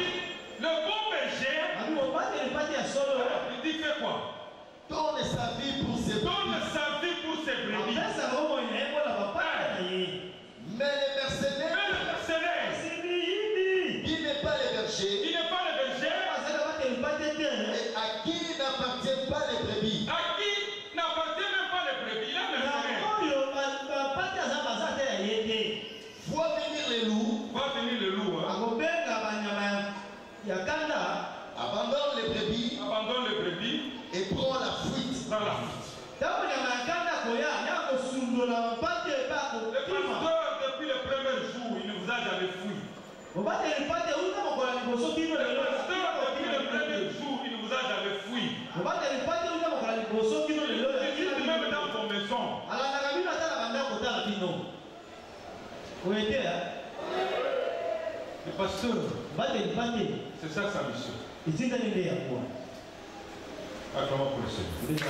le bon berger, Abi mobateli pati ya solo. il dit fait quoi? Donne sa vie pour ses Donne brebis. sa vie pour ses brebis. Apesa roho ina ye mpona bapata na ye. Mais les Mais mercenaires le mercenaire, Simbi yimbi. qui n'est pas les bergers il n'est pas le berger Bazaka bateli pati te. et à qui n'appartiennent pas les brebis. à qui n'appartient même pas le brebis. Il est mercenaire. Na oyo bapati aza baza te ya ye te. Voit venir les loups, Va venir le loup. Hein. Akobenga banyama ya kanda. abandonne les brebis Abandonne le brebis et prend la fuite. dans la fuite. Ntango nyama ya kanda koya ya kosundola bapati eba Le kotima. pasteur, depuis le premier jour, il ne vous a jamais fui. Obateli pati euta mokola liboso kino Le lelo. pasteur, depuis le premier jour, il ne vous a jamais fui. Obateli pati euta mokola liboso kino lelo. Il dit même dans ton maison. Alandaka bino ata na bandako tala bino. Oyete ya. Le pasteur, Bateli pati. c'est ça sa mission. Etindani nde ya kuwa. Acclamons pour le Seigneur.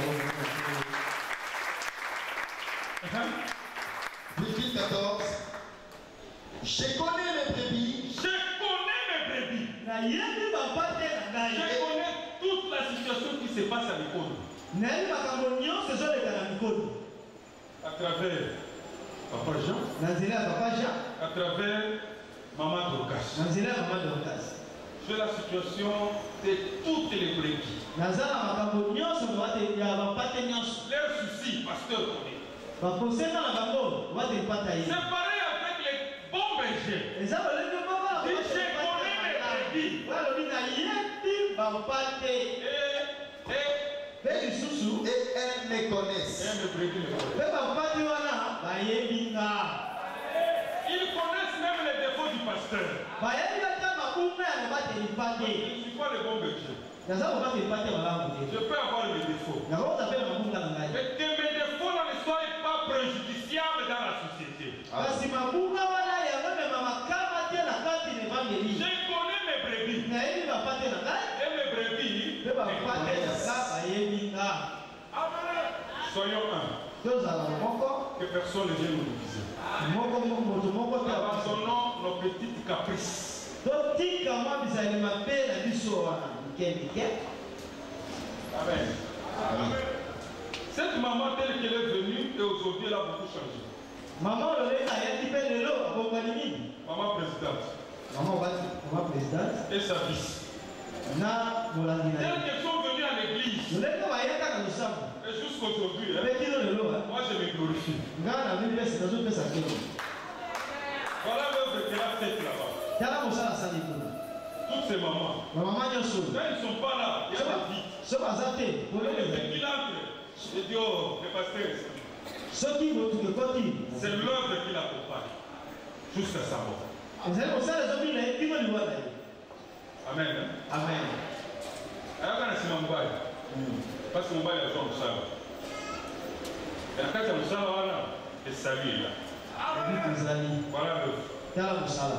Virgile 14. Je connais mes brebis Je connais mes brebis. Nayebi bapate na Je ngai. connais toute la situation qui se passe à l'école. Nayebi makambo nyonso ezoleka na mikolo. À travers Papa Jean, Na nzela ya papa Jean, à travers Maman Dorcas. na nzela ya mama Dorcas. J'ai la situation de toutes les brebis. Naza na makambo nyonso ya bapate nyonso. Leurs soucis, pasteur connaît. Bakoseka na bango bateli pata ye. C'est pareil avec les bons bergers. Eza lolenge moko na Si je connais mes brebis. balobi nayebi bapate. Mpe lisusu et elles me connaissent. Et mes brebis le connaissent. mpe bapate wana bayebi nga. Ils connaissent même les défauts du pasteur. Bayebi ata mabunga ya kobateli Je pate. ne suis pas le bon berger. Naza kobateli pate malamu te. Je peux avoir mes défauts. Nakota mpe na mabunga na ngai. Mais que mes défauts ne soient pas préjudiciables dans la société. Kasi mabunga wana yango mema makama te na kati na evangeli. Je connais mes brebis. Nayebi bapate na ngai Et mes brebis. mpe bapate na nga bayebi nga. Soyons un. Tozala moko Que personne ne vienne nous diviser. moto moko te. Abandonnons nos petites caprices. Totika mwa bizali mabe na biso wana mike mike. Amen. Cette maman telle qu'elle est venue et aujourd'hui elle a beaucoup changé. Mama ololeka ayaki mpe lelo abongani nini? Maman présidente Mama obati mama présidente et sa vice. na molandi na ye. Telles qu'elles sont venues à l'église loleka bayaka na losambo et jusqu'aujourd'hui, mpe kino lelo moi je me glorifie. nga na bipesi nazopesa kino. Voilà l'œuvre qu'elle a faite là-bas. Tala mosala asali kuna. Toutes ces mamans, Bamama nyonso quand ils ne sont pas là, il y a des vides. so baza te Et polele qu'il entre, je dis oh, le pasteur est ici. soki botuke koti C'est l'œuvre qui l'accompagne jusqu'à sa mort. ezali mosala ezobina ye kino liwa na ye. Amen. Amen. ayaka na nsima mobali mpasi mobali azwa mosala na kati ya mosala wana esali ela Ebi tozali voilà l'œuvre. tala mosala.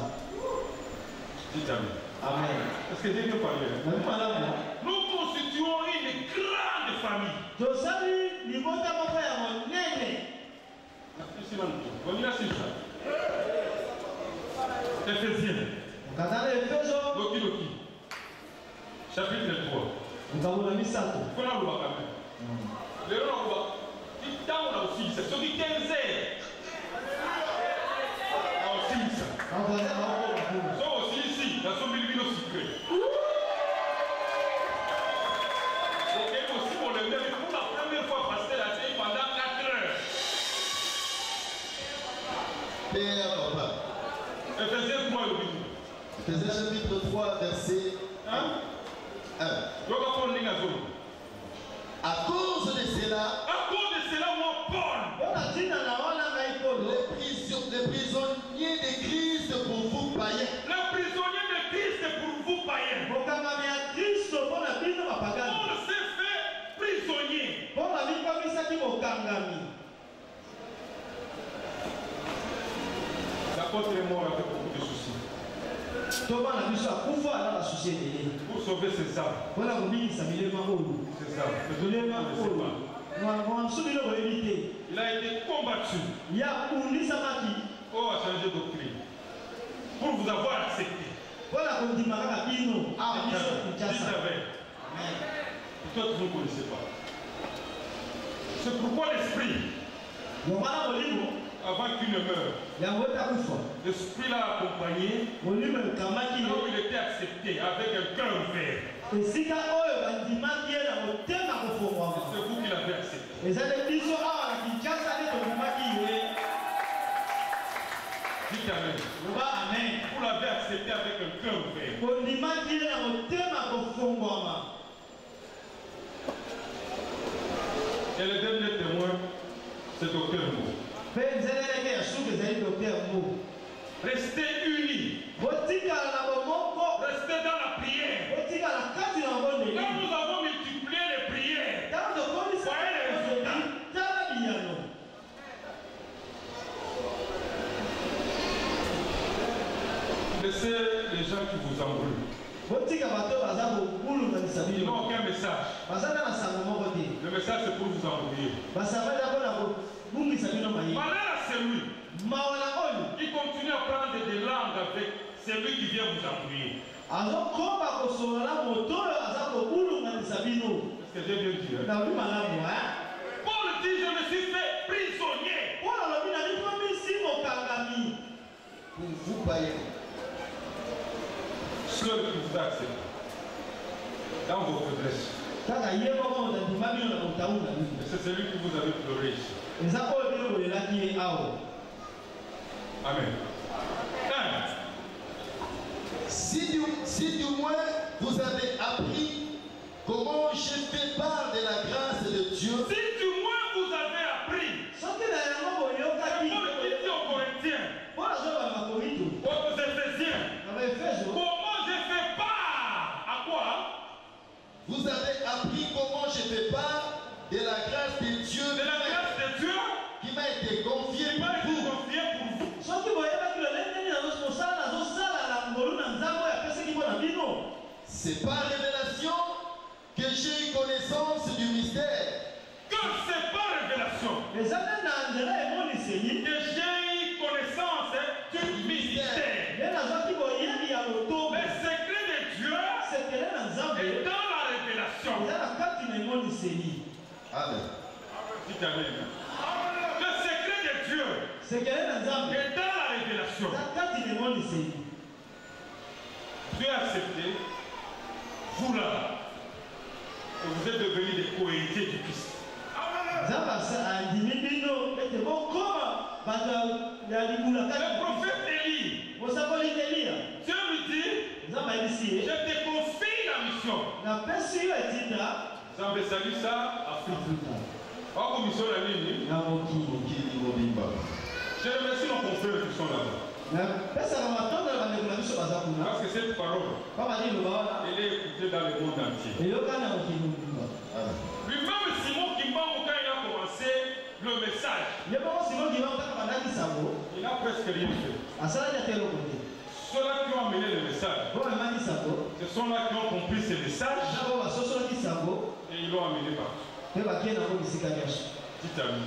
Dites amen. Amen. Est-ce que Dieu peut parler? Nabi malamu Nous constituons une grande famille. tosali libota moko ya monene. Ici, là, on y a six gens. Éphésiens. Okatala Efeso Loki Loki. Chapitre 3. nkabula misato. Kuna lubaka me. Lero na lubaka. Kitango na usisa. Soki 15 heures. Na usisa. Akaza bako bakulu. So usisi. Na so bilibino secret. Et aussi on le met pour la première fois pasteur a été pendant 4 heures. Père, papa. Éphésiens 3 et 8. Éphésiens chapitre 3, verset 1. Yoga pour Ningazolo. À autres est mort avec beaucoup de soucis. Pour sauver ses âmes. C'est ça. Il a été combattu. Oh, a changé de doctrine. Pour vous avoir accepté. Toi, tu ne connaissais pas. C'est pourquoi l'esprit, avant qu'il ne meure, l'esprit l'a accompagné là où il était accepté avec un cœur ouvert. C'est vous qui l'avez accepté. Dites Amen. Vous l'avez accepté avec un cœur ouvert. Et le dernier témoin, c'est Docteur Mo. Restez unis. Restez dans la prière. Quand nous avons multiplié les prières, voyez les résultats. Laissez les gens qui vous embrouillent. Ils n'ont aucun message. Le message c'est pour vous embrouiller. Malheur à celui qui continue à prendre des langues avec celui qui vient vous embrouiller. Est-ce que j'ai bien dit? Paul dit, je me suis fait prisonnier. Pour vous païens. Seul qui vous a accepté dans vos faiblesses. C'est celui qui vous avait pleuré ici. Amen. Si du moins vous avez appris comment j'ai fait part de la grâce de Dieu. Si du moins vous avez appris. Aux Corinthiens. Aux Éphésiens. Comment j'ai fait part à quoi? Vous avez appris comment j'ai fait part de la grâce de Dieu. De la grâce de Dieu qui m'a été confiée pour vous. C'est par révélation que j'ai eu connaissance du mystère. Que c'est par révélation que j'ai eu connaissance du mystère. Le secret de Dieu est dans la révélation. Amen. Dites Amen. Le secret de Dieu est dans la révélation. Dieu a accepté, vous là, et vous êtes devenus des co-héritiers du Christ. Le prophète Élie, Dieu lui dit, je te confie la mission. Ça me salue ça à Afrique. En commission la ligne. Je remercie nos confrères qui sont là-bas. Parce que cette parole, elle est écoutée dans le monde entier. Lui-même, Simon Kimbangu, quand il a commencé le message, il n'a presque rien fait. Ceux-là qui ont amené le message, ce sont là qui ont compris ce message et ils l'ont amené partout. Dites Amen.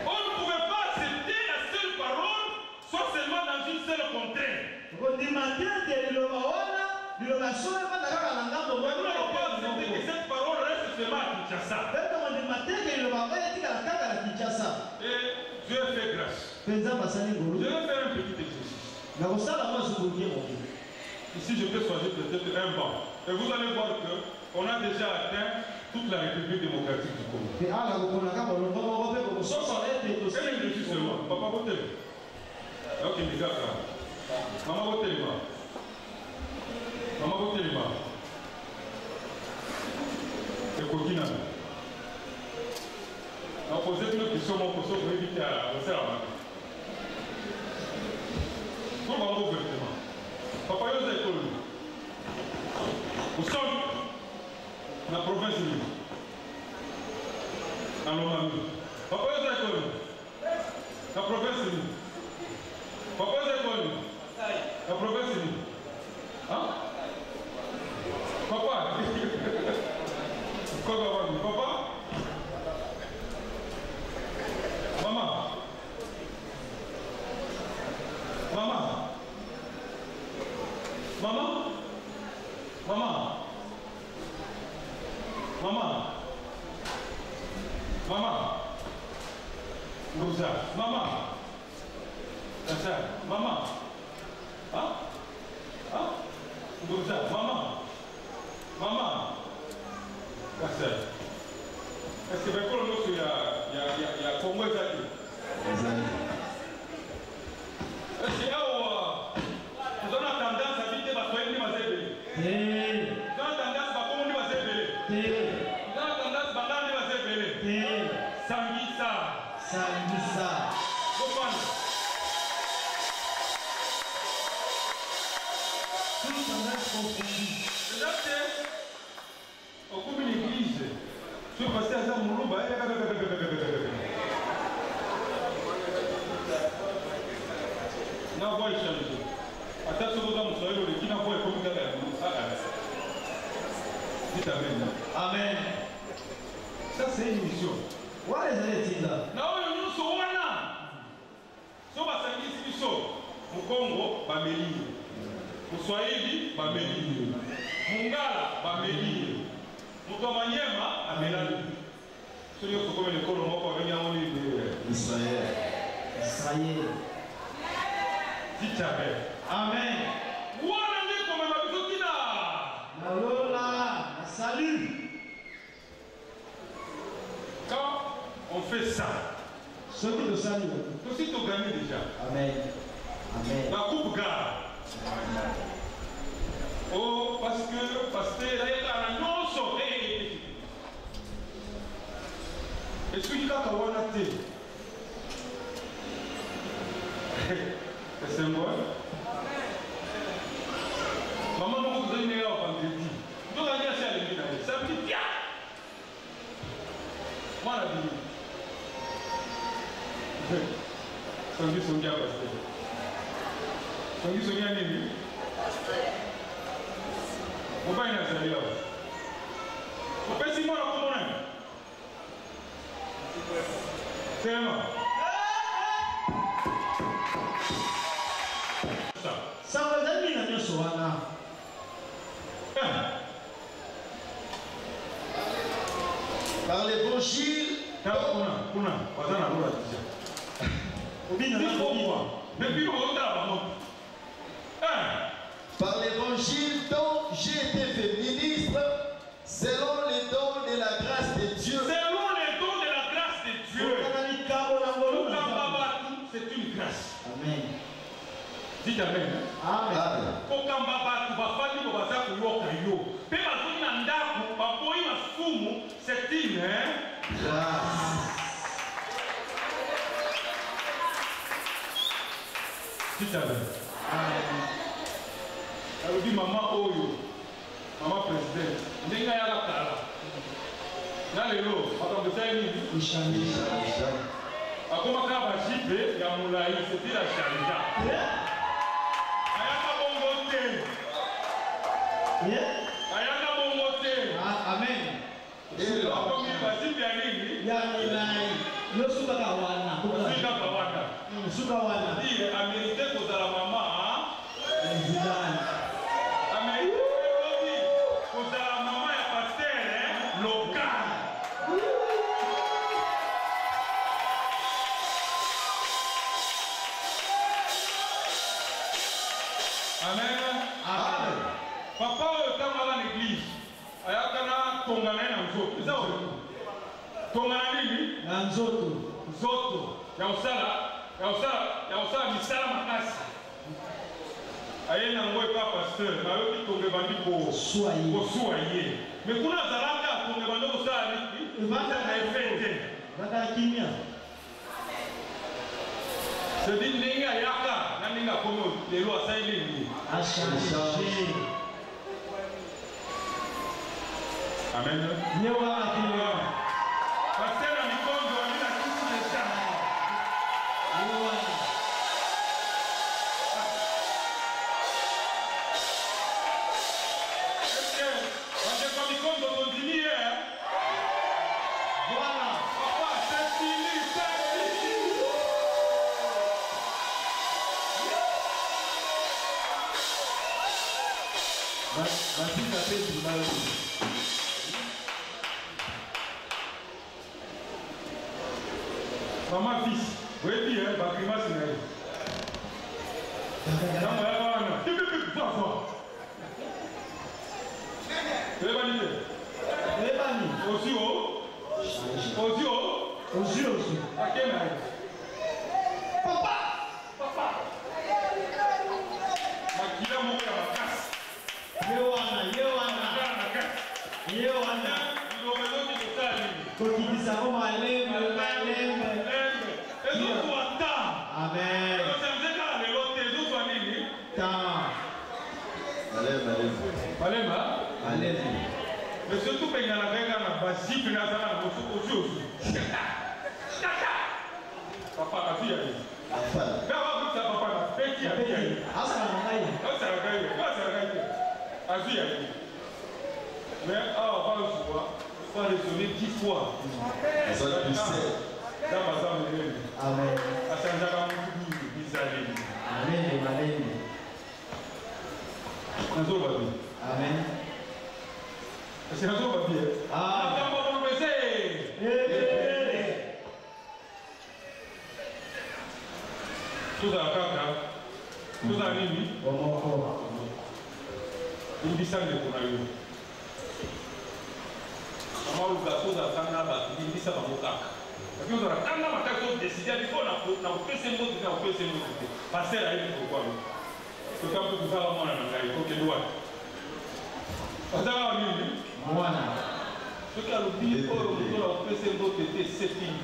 On ne pouvait pas accepter la seule parole, soit seulement dans une seule contrainte. On ne peut pas accepter que cette parole reste seulement à Kinshasa. Et Dieu fait grâce. Je vais faire un petit exercice. Ici, je peux choisir peut-être un banc. Et vous allez voir qu'on a déjà atteint toute la République démocratique du Congo. Et l'exercice seulement. Papa, votez. Ok, les gars, maman, votez les mains. Maman, votez les mains. Et Kokina. On a posé une question, mon poisson, pour éviter à lancer la main. Tout le monde ouvertement. Papa, vous êtes connu. Nous sommes dans la province de l'île. En Lomami. Papa, vous êtes connu. La province de l'île. Papa c'est quoi lui? La province c'est lui. Hein? Papa? Quoi papa? Papa? Maman? Maman? Maman? Maman? Maman? Maman? Rosa? Maman? Rosa? Maman? Hein? Hein? Rosa? Maman? Maman? Rosa? Est-ce que vous avez il y a Congo et Zali? Est-ce que vous avez tendance à habiter ma toile de ma zébé? Vous avez tendance à comment de ma zébé? Vous avez tendance à balan de ma zébé? Sangisa. Sangisa. Comment? Tout tendance confondu. Déjà, au cours de l'église, je suis passé à Zamoulouba. Na voix change. Attends, ce que vous avez dit, na voix est comme ça. Dites amen. Amen. Ça, c'est une mission. What is it là? Non, nous sommes là. So basangisi biso. Mukongo bamelini. Muswahili bamelini. Mungala bamelini. Mutomanyema amelani. Celui qui comme l'école moko venir en libre. Israël. Israël. Dites amen. Amen. Voilà les comme ma bisokina. Alola, salut. Quand on fait ça, Ceux qui te saluent. tout de suite on gagne déjà. Amen. Amen. La coupe gare. Oh, parce que là, il y a un annonce. Est-ce que tu as un thé? C'est moi. Maman, vous avez une erreur vendredi. Vous avez dit à l'église. Ça me dit, tiens! Moi, la vie. Songi songi à pasteur. Songi songi à Nini. Vous pouvez y aller là. Vous pouvez s'y voir comme on aime. C'est moi. Ça va donner la mission Soana. Par l'évangile. Kuna, wazana lura tija. Obina na Pourquoi? Depuis le moment Par l'évangile dont j'ai été fait ministre, selon les dons de la grâce de Dieu. Selon les dons de la grâce de Dieu. C'est une grâce. Amen. Dites amen. Amen. Kokamba batu bafandi ko baza kuyoka yo. Pe bazoni na ndako baboyi masumu, c'est une Grâce. Dites amen. Amen. Alobi maman oyo. Maman président. Ndinga ya kala. Na lelo makambo tayini. Ishani. Akoma kaba jipe ya mulai c'est la charita. Ayaka bongo te. Ayaka bongo te. Amen. Akomi bajipe ya nini? Ya nilai. Yo suka kawana. Suka kawana. Suka wana. Dire amérité kozala mama. Zidane. Amérité kozala mama ya pasteur local. Amen. Amen. Papa oyo à l'église. Ayakana tongana na nzoto. Eza oyo. Tongana nini? Na nzoto. Nzoto. Ya osala misala makasi. Aye na ngwe pa pasteur, ayoki tonge bandi ko suwa ye. Mais kuna zalaka tonge bandi ko sala niki? Banda na efete. Banda kimia. C'est dit ninga yaka, na ninga komo lelo asaili ni. Achange. Amen. Nyewa akiwa. Pasteur na mikondo ni na kisi de chama. Voilà. Papa, c'est fini, c'est fini. Vas-y, t'appelles du mal. Maman, fils, vous voyez bien, ma grimace, c'est là. Amen. Mais surtout quand il y a la veille dans la basique, il y a la aussi. Papa, la fille a dit. Mais avant que ça, papa, la fête, il a dit. Mais avant le soir, il faut raisonner 10 fois. Amen. Amen. C'est un autre papier. Ah. Tout à l'heure, tout à l'heure, une dizaine de courageux. Comment le gâteau de la femme une dizaine de courageux. Parce que vous avez quand même décidé de faire la PC mot de la PC mot. Passer à elle pour quoi. Que quand vous avez un moment, il faut qu'il doit. Vous avez un minute. Voilà. Ce qui a oublié pour le PC mot de cette fille.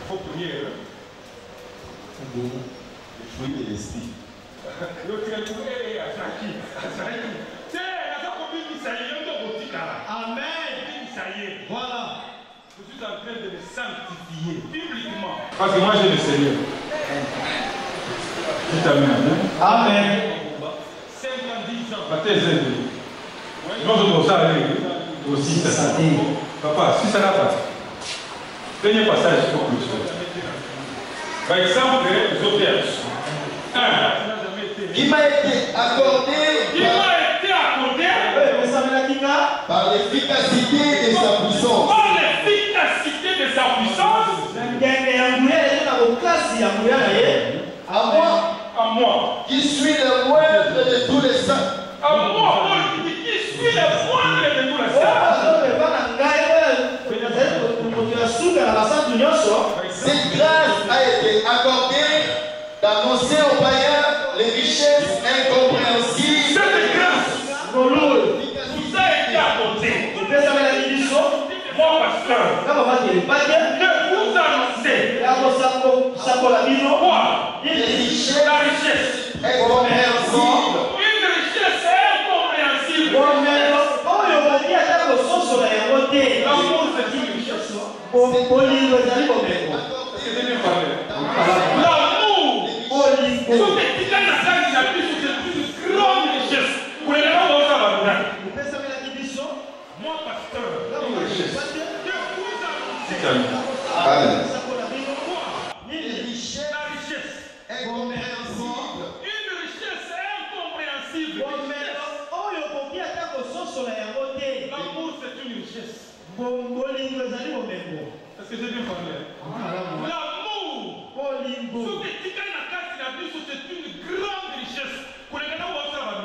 Il faut prier. Le fruit de l'esprit. L'autre est à Zaki. C'est la copine qui s'aille, il y a un petit cara. Amen. Ça y est. Voilà. Je suis en train de le sanctifier publiquement. Parce que moi j'ai le Seigneur. Tu t'amènes. Amen. 50 ans. Pas tes aides. Nous avons ça aussi. Papa, si ça n'a pas. Dernier passage pour que tu sois. Par exemple, les autres. Qui m'a été accordé par l'efficacité de sa puissance. Par l'efficacité de sa puissance. À moi. Qui suis le moindre de tous les saints. À moi, qui suis le moindre de tous les saints. Cette grâce a été accordée d'annoncer aux païens les richesses incompréhensibles. Cette grâce vous a été accordée. Moi, pasteur, de vous annoncer quoi? Les richesses La richesse. incompréhensibles. Une richesse incompréhensible. L'amour, c'est une richesse. L'amour. Sous les titans de la salle, il a pu sur une grande richesse. Pour les gens, on va savoir. Moi, pasteur, une richesse. De vous annoncer. Amen. La richesse. Incompréhensible. Une richesse incompréhensible. L'amour, c'est une richesse. Est-ce que j'ai bien parlé? L'amour. Sous les titans de la carte, il a pu sur une grande richesse. Pour les gens, on va savoir.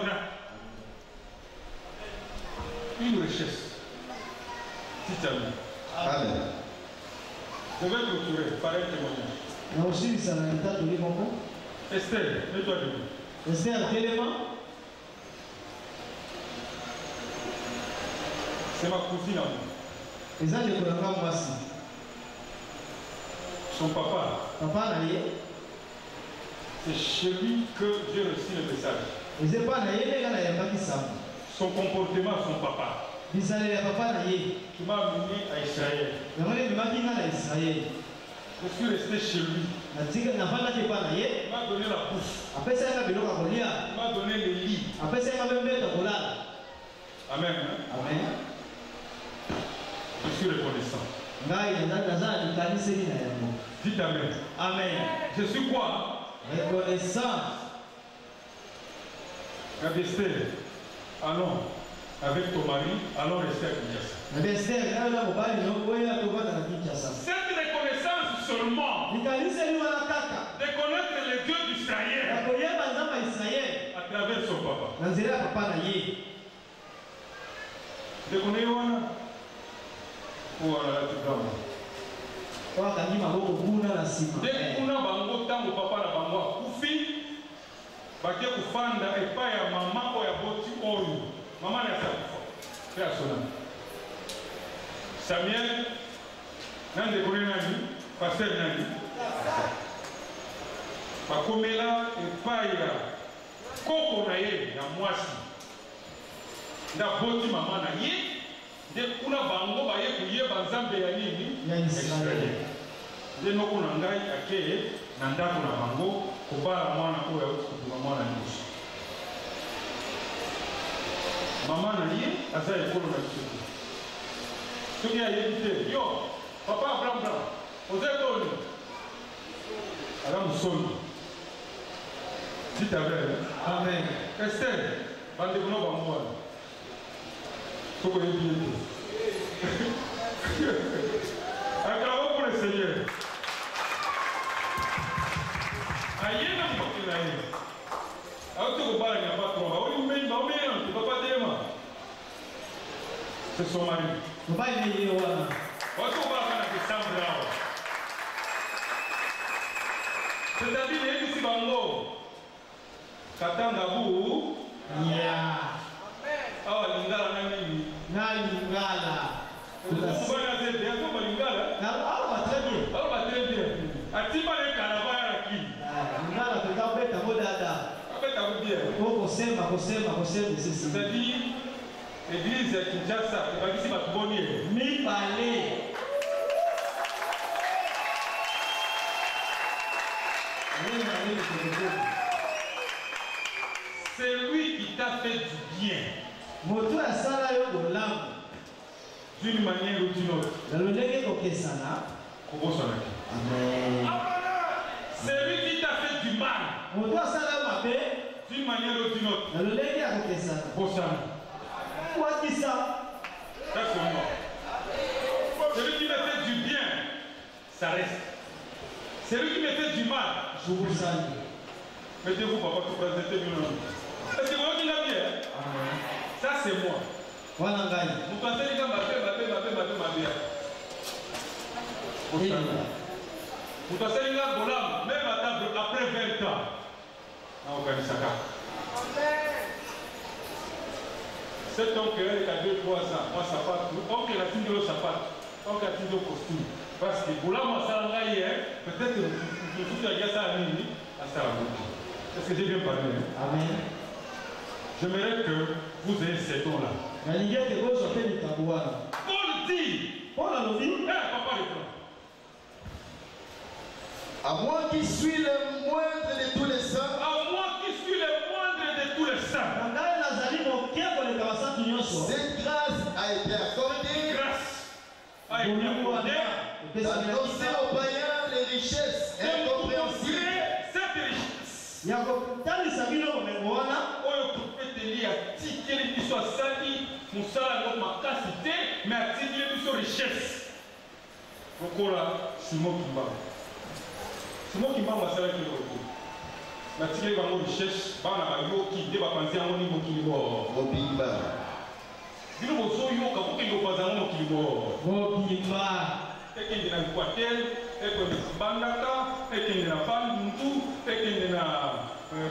Une richesse. Si tu as vu. Amen. Je vais clôturer par un témoignage. Esther, mets-toi debout. C'est ma cousine à moi. Son papa, c'est chez lui que j'ai reçu le message. Son comportement, son papa, qui m'a amené à Israël. Je suis resté chez lui. Il m'a donné la bouffe. Il m'a donné les lits. Amen. Amen. suis reconnaissant. Dites Amen. Amen. Je suis quoi? Reconnaissant. Esther, allons avec ton mari, allons rester à Kinshasa. Cette reconnaissance seulement de connaître le Dieu d'Israël à travers son papa. De connaître kuna bango tango papa na bango akufi bake kufanda epa ya mama oyo aboti oyo mama na sakufa pe asona Samuel nande kone nani pasteur nani bakomela epa ya koko na ye ya mwasi nda boti mama na ye de kuna bango baye kuyeba nzambe ya nini ya Israel. Nde noko na ngai ake na ndako na bango kobala mwana oyo auti kobima mwana nyonso. Mama na ye aza ekolo na biso te. Soki ayebi te yo papa Abraham oza ekolo ala mosoni. Dites Amen. Esther bandeko na bango wana soko yebi ye te. Acclamons pour le Seigneur. Aïe, n'a pas que l'aïe. Alors, tu vas pas trop. On met tu vas pas dire. C'est son mari. Tu vas y aller. On va faire la décembre là. C'est-à-dire, il y a ici Bango. Katangabu. Yeah. Ah, Lingala Nani. Lingala. Vous allez bien, vous allez bien. Ah, très bien. Ah, très bien. Atiba les caravans qui. Lingala, tu vas mettre ta modada. bien. Oh, kosema, c'est ça. C'est-à-dire, l'église Kinshasa, c'est pas ici ma bonne. Mi parler. C'est lui qui t'a fait du bien. Moto ya sala yo bolambo. D'une manière ou d'une autre. Amen. C'est lui qui t'a fait du mal. D'une manière ou d'une autre. Ça c'est moi. Celui qui me fait du bien, ça reste. Celui qui me fait du mal, je vous salue. Mettez-vous papa pour présenter bien. Est-ce que vous avez bien? Ça c'est moi. Voilà, gagne. Vous pensez que vous pensez que même après 20 ans, cet homme qui a 2-3 ans, moi ça part, oncle a fini le sapat, oncle a fini le costume. Parce que Boulam a peut-être que vous avez ça à minuit, à Salamouti. Est-ce que j'ai bien parlé? Amen. J'aimerais que vous ayez ces dons-là. Paul dit, papa le prend. À moi qui suis le moindre de tous les saints. À moi qui suis le moindre de tous les saints. Cette grâce a été accordée. Grâce a été accordée. D'annoncer aux païens les richesses incompréhensibles. Cette richesse. Mais attirer sur richesse. Pourquoi Simon Kimba? Simon Kimba m'a servi le retour. Attirer dans nos richesses, dans la radio qui débat penser à mon niveau qui est Mobimba. Dis-nous vos soyons, quand vous ne pas à mon qui est Mobimba. Et qu'il y a un quartier, et qu'il y a un bandaka, et qu'il y a un bandoutou, et qu'il y a un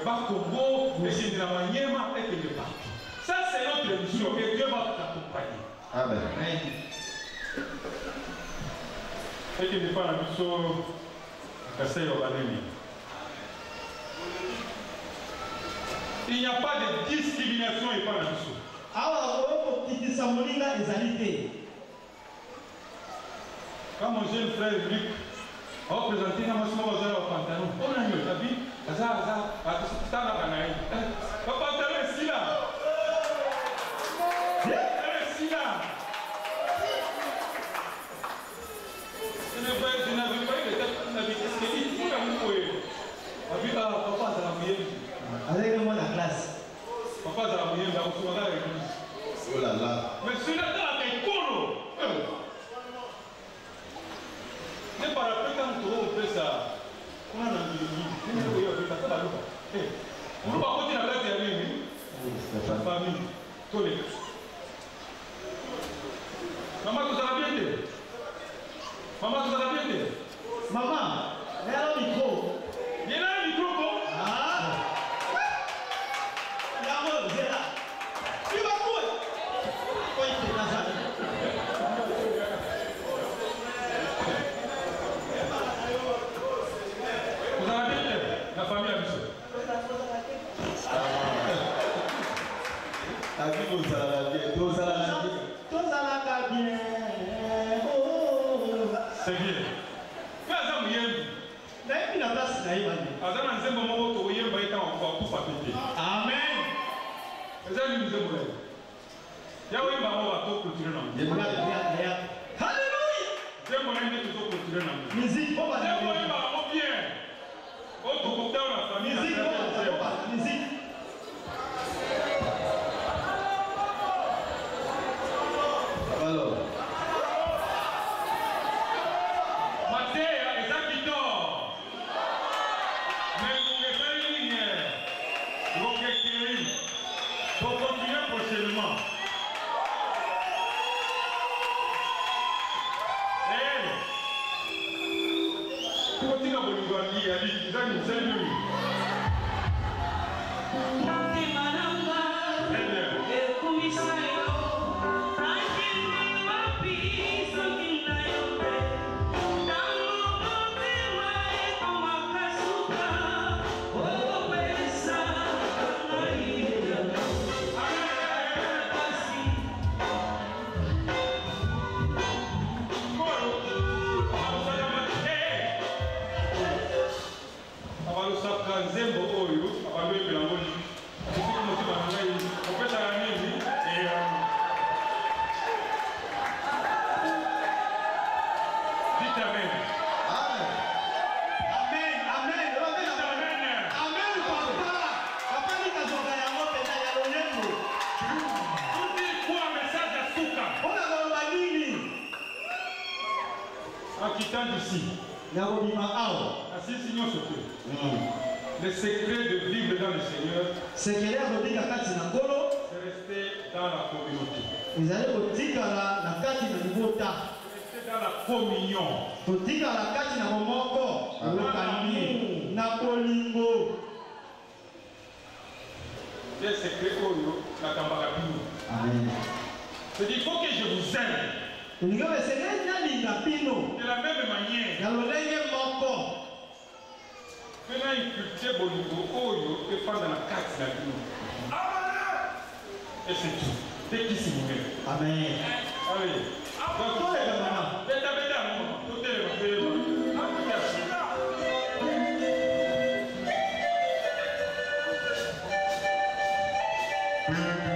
bakobo, et qu'il y a un maniema, et qu'il y a partout. Ça, c'est notre mission, et Dieu va t'accompagner. Amen. Et qu'il n'y a pas la mission, il n'y a pas de discrimination et pas la mission. Quand mon jeune frère Luc a présenté un pantalon, on a eu la vie, le pantalon est ici là. Elle est ici là. mingi. Tolé. Maman, vous allez bien t'aider. Maman, vous allez bien t'aider. Maman, il y a le micro. Il y a le micro, quoi? Ah! Là-bas, c'est là. Tu vas quoi? Quoi, il fait dans ça? Vous allez bien t'aider. La famille a vu ça. C'est bien. Mais à ça, vous y êtes. À ça, on sait comment vous y êtes, vous êtes encore tout fatigué. Amen. C'est ça que nous avons dit. Il y a eu un moment où on va tout clôturer dans le monde. Alléluia. C'est mon ami qui tout clôturer dans le monde. Musique, on va C'est mon ami bien. Autre côté, on a la famille. musique, musique. Alors, Matéa, exactement. Mais vous ne faites rien. Vous ne faites rien. Vous continuez prochainement. Continue à vous dire, il y a des gens qui vous aiment. Nzembo oyo abalwe la moni kuko motiba ngai opesa la nini dites amen. Amen, amen. Amen, papa. Papa ni kazoka yango pesa ya lolembo. Tout dit quoi message à Souka. On a koloba nini? En quittant d'ici. Yakobima awa. Asisi nyonso te. Le secret de vivre dans le Seigneur, c'est rester dans la communauté. ezali kotikala na kati na libota, Rester dans la communion. kotikala kati na momoko lokani na bolingo. Le secret oyo na kambaka bino. Amen. C'est-à-dire il faut que je vous aime. Olingo esengeli nalinga bino De la même manière. na lolenge moko. Fais-la inculter bolingo oyo efanda na kati na bino. Et c'est tout. Dès qu'il s'y met. Amen. Allez. Donc, beta, tout est le